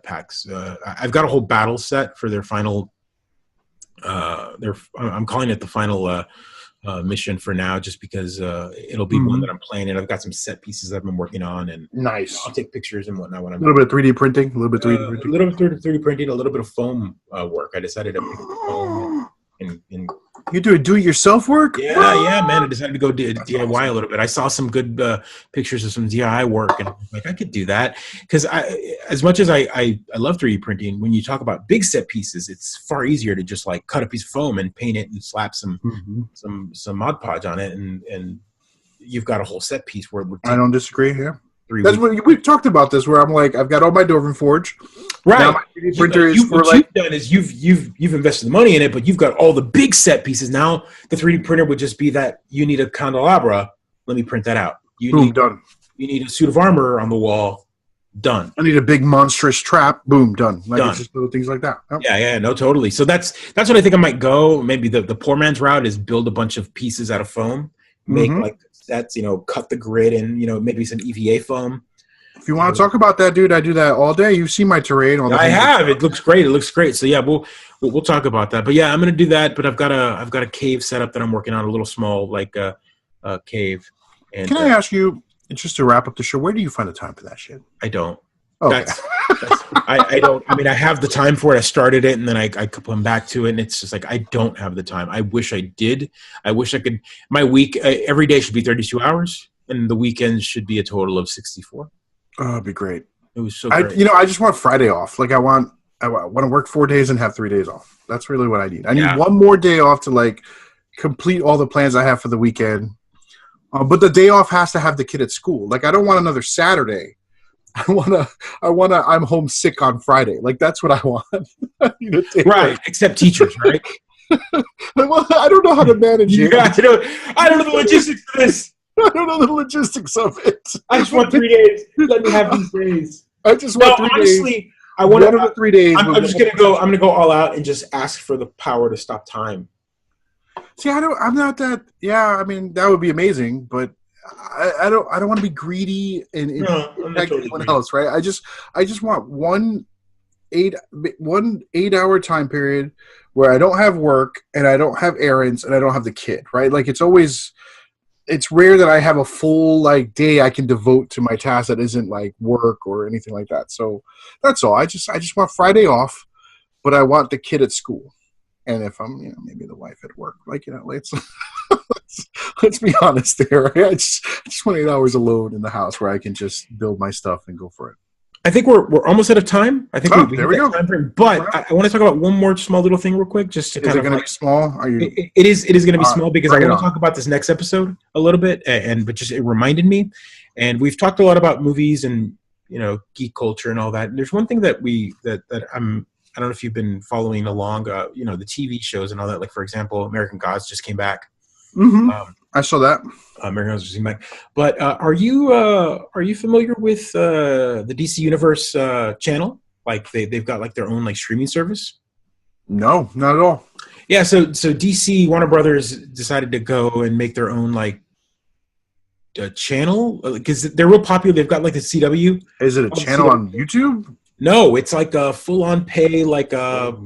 Packs. I've got a whole battle set for their final. I'm calling it the final mission for now, just because it'll be one that I'm playing, and I've got some set pieces I've been working on, and nice. I'll take pictures and whatnot when I'm. A little bit of 3D printing. A little bit of 3D printing. A little bit of foam work. I decided to make foam and you do it-yourself work? Yeah, man. I decided to go DIY a little bit. I saw some good pictures of some DIY work, and I'm like, I could do that. Because as much as I love 3D printing, when you talk about big set pieces, it's far easier to just like cut a piece of foam and paint it and slap some Mod Podge on it, and you've got a whole set piece where it would take I don't disagree here. 3 That's weeks. what we've talked about this. Where I'm like, I've got all my Dovin Forge. Right. Now my 3D printer you've done is you've invested the money in it, but you've got all the big set pieces. Now the 3D printer would just be that you need a candelabra. Let me print that out. Done. You need a suit of armor on the wall. Done. I need a big monstrous trap. Boom. Done. Like done. It's just little things like that. Yep. Yeah. No, totally. So that's what I think I might go. Maybe the poor man's route is build a bunch of pieces out of foam, make like sets. Cut the grid and maybe some EVA foam. If you want to talk about that, dude, I do that all day. You see my terrain. I have. It looks great. So yeah, we'll talk about that. But yeah, I'm gonna do that. But I've got a cave set up that I'm working on, a little small like cave. And can I ask you, just to wrap up the show, where do you find the time for that shit? I don't. Okay. I don't. I mean, I have the time for it. I started it, and then I come back to it, and it's just like I don't have the time. I wish I did. I wish I could. My week every day should be 32 hours, and the weekends should be a total of 64. Oh, it'd be great. It was so great. I just want Friday off. Like I want to work 4 days and have 3 days off. That's really what I need. I need one more day off to like complete all the plans I have for the weekend. But the day off has to have the kid at school. Like I don't want another Saturday. I'm homesick on Friday. Like that's what I want. I need a day right. Off. Except teachers, right? I don't know how to manage it. I don't know the logistics of this. I don't know the logistics of it. I just want 3 days. Let me have these days. I just want 3 days. Honestly, I want to 3 days. I'm just gonna go. I'm gonna go all out and just ask for the power to stop time. See, I'm not that. Yeah, I mean that would be amazing, but I don't want to be greedy and No, I'm not impact totally anyone greedy. else, right? I just want one 8 hour time period where I don't have work and I don't have errands and I don't have the kid, right? Like it's rare that I have a full like day I can devote to my task that isn't like work or anything like that. So that's all. I just want Friday off, but I want the kid at school. And if I'm, maybe the wife at work, like, let's be honest there. Right? I just want 8 hours alone in the house where I can just build my stuff and go for it. I think we're almost out of time. I think we there we go. Time frame, but I want to talk about one more small little thing real quick, just to Is it going to be small? Are you? It is going to be small because I want to on. talk about this next episode a little bit, but just it reminded me. And we've talked a lot about movies and geek culture and all that. And there's one thing that I don't know if you've been following along, the TV shows and all that. Like, for example, American Gods just came back. Mm-hmm. I saw that. American Gods just came back. But are you familiar with the DC Universe channel? Like they've got like their own like streaming service. No, not at all. Yeah, so DC Warner Brothers decided to go and make their own like channel because they're real popular. They've got like the CW. Is it a channel on YouTube? No, it's like a full-on pay, like a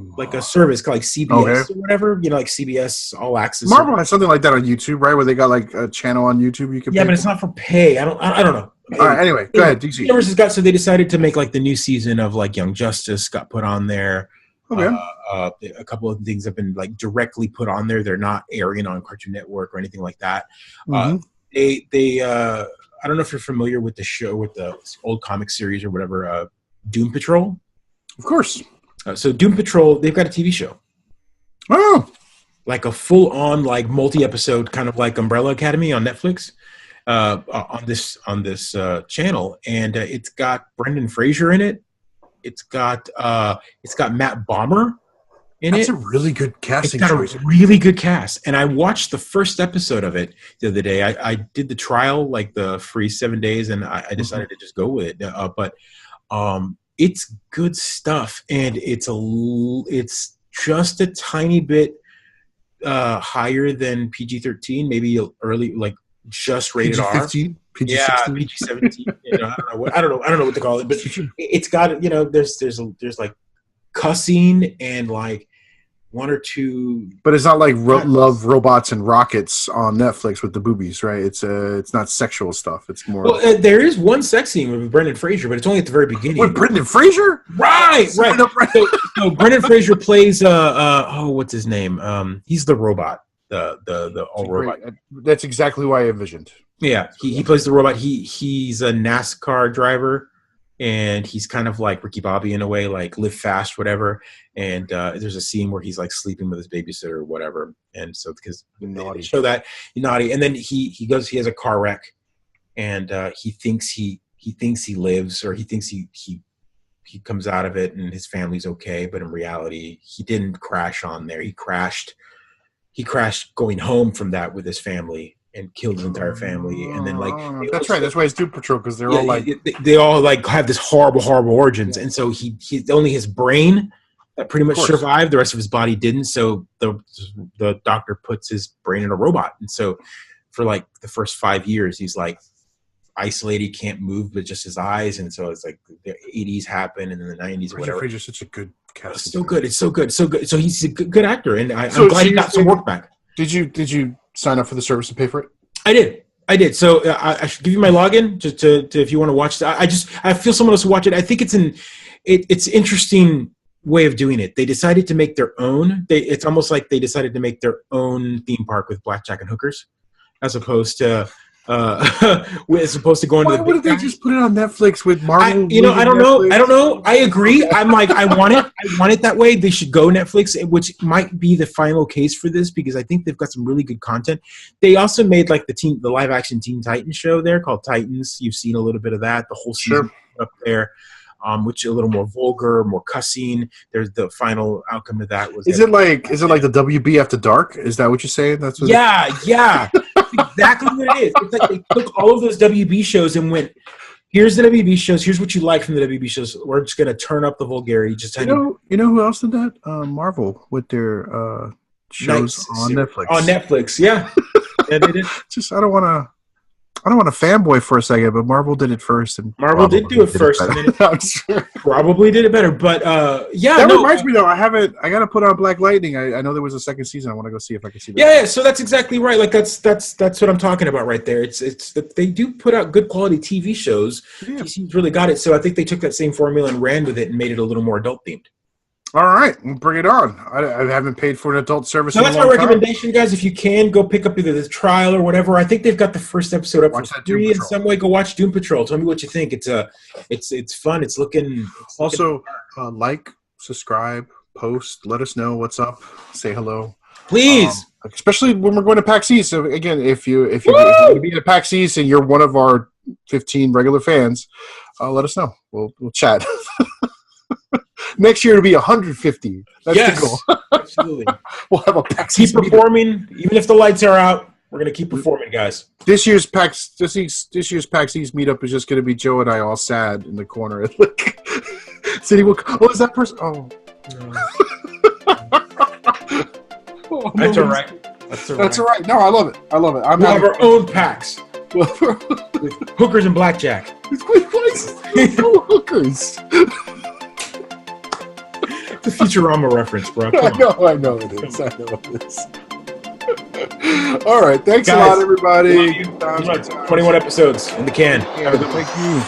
service called like CBS or whatever. Like CBS All Access. Marvel has something like that on YouTube, right? Where they got like a channel on YouTube you can. Yeah, but it's not for pay. I don't know. All right. Anyway, go ahead. DC. Universe has got, so they decided to make like the new season of like Young Justice got put on there. Okay. A couple of things have been like directly put on there. They're not airing on Cartoon Network or anything like that. Mm-hmm. They I don't know if you're familiar with the show, with the old comic series or whatever. Doom Patrol. Of course. So Doom Patrol, they've got a TV show. Oh. Like a full-on, like multi-episode, kind of like Umbrella Academy on Netflix, on this channel, and it's got Brendan Fraser in it. It's got Matt Bomer in it. That's a really good casting. It's got a really good cast, and I watched the first episode of it the other day. I did the trial, like the free 7 days, and I decided to just go with it. But it's good stuff, and it's just a tiny bit higher than PG-13, maybe early, like just rated PG-15? R. Yeah, PG-17. I don't know what to call it, but it's got there's like cussing and like one or two. But it's not like Love, Robots, and Rockets on Netflix with the boobies, right? It's not sexual stuff. It's more. Well, there is one sex scene with Brendan Fraser, but it's only at the very beginning. With Brendan Fraser? Right. So Brendan Fraser plays what's his name? He's the robot, the all robot. That's exactly what I envisioned. Yeah, he plays the robot. He's a NASCAR driver. And he's kind of like Ricky Bobby in a way, like live fast, whatever. And there's a scene where he's like sleeping with his babysitter or whatever. And so because they show that naughty, and then he has a car wreck, and he thinks he lives, or he thinks he comes out of it and his family's okay, but in reality he didn't crash on there. He crashed going home from that with his family. And killed his entire family, and then like that's right. That's why it's Doom Patrol, because they're all like they all like have this horrible origins, and so he only his brain that pretty much survived. The rest of his body didn't. So the doctor puts his brain in a robot, and so for like the first 5 years, he's like isolated, can't move, but just his eyes. And so it's like the 80s happened, and then the 90s or whatever. Fraser's such a good cast. It's so good. So he's a good actor, and I'm glad he got some work back. Did you sign up for the service and pay for it? I did. So I should give you my login just to if you want to watch that. I feel someone else will watch it. I think it's interesting way of doing it. They decided to make their own. It's almost like they decided to make their own theme park with blackjack and hookers, as opposed to going to the. Why wouldn't they just put it on Netflix with Marvel? I don't know. I agree. I'm like, I want it that way. They should go Netflix, which might be the final case for this, because I think they've got some really good content. They also made like the live action Teen Titans show there called Titans. You've seen a little bit of that. The whole season up there. Which is a little more vulgar, more cussing. There's the final outcome of that was. Is it like the WB After Dark? Is that what you're saying? That's what. Yeah. That's exactly what it is. It's like they took all of those WB shows and went, here's the WB shows. Here's what you like from the WB shows. We're just gonna turn up the vulgarity. Just you know who else did that? Marvel with their shows on Netflix. On Netflix, yeah. Yeah, they did. Just I don't want to fanboy for a second, but Marvel did it first, and Marvel did do it first, and then it probably did it better. But yeah, that reminds me though. I got to put on Black Lightning. I know there was a second season. I want to go see if I can see that. Yeah. So that's exactly right. Like that's what I'm talking about right there. It's they do put out good quality TV shows. Yeah. DC's really got it. So I think they took that same formula and ran with it and made it a little more adult themed. All right, we'll bring it on. I haven't paid for an adult service. So that's my recommendation, guys. If you can, go pick up either the trial or whatever. I think they've got the first episode up for free in some way. Go watch Doom Patrol. Tell me what you think. It's fun. It's looking. Also, like, subscribe, post, let us know what's up. Say hello, please. Especially when we're going to PAX East. So again, if you're going to be at PAX East and you're one of our 15 regular fans, let us know. We'll chat. Next year it'll be 150. That's the goal. Absolutely. We'll have a PAX. Keep performing, even if the lights are out. We're gonna keep performing, guys. This year's PAX East meetup is just gonna be Joe and I all sad in the corner. City will. Oh, is that person? Oh. No. That's all right. That's all right. No, I love it. We'll have our own PAX. With hookers and blackjack. It's hookers. The Futurama reference, bro. I know it is. All right. Thanks, guys, a lot, everybody. 21 episodes in the can. Yeah, thank you.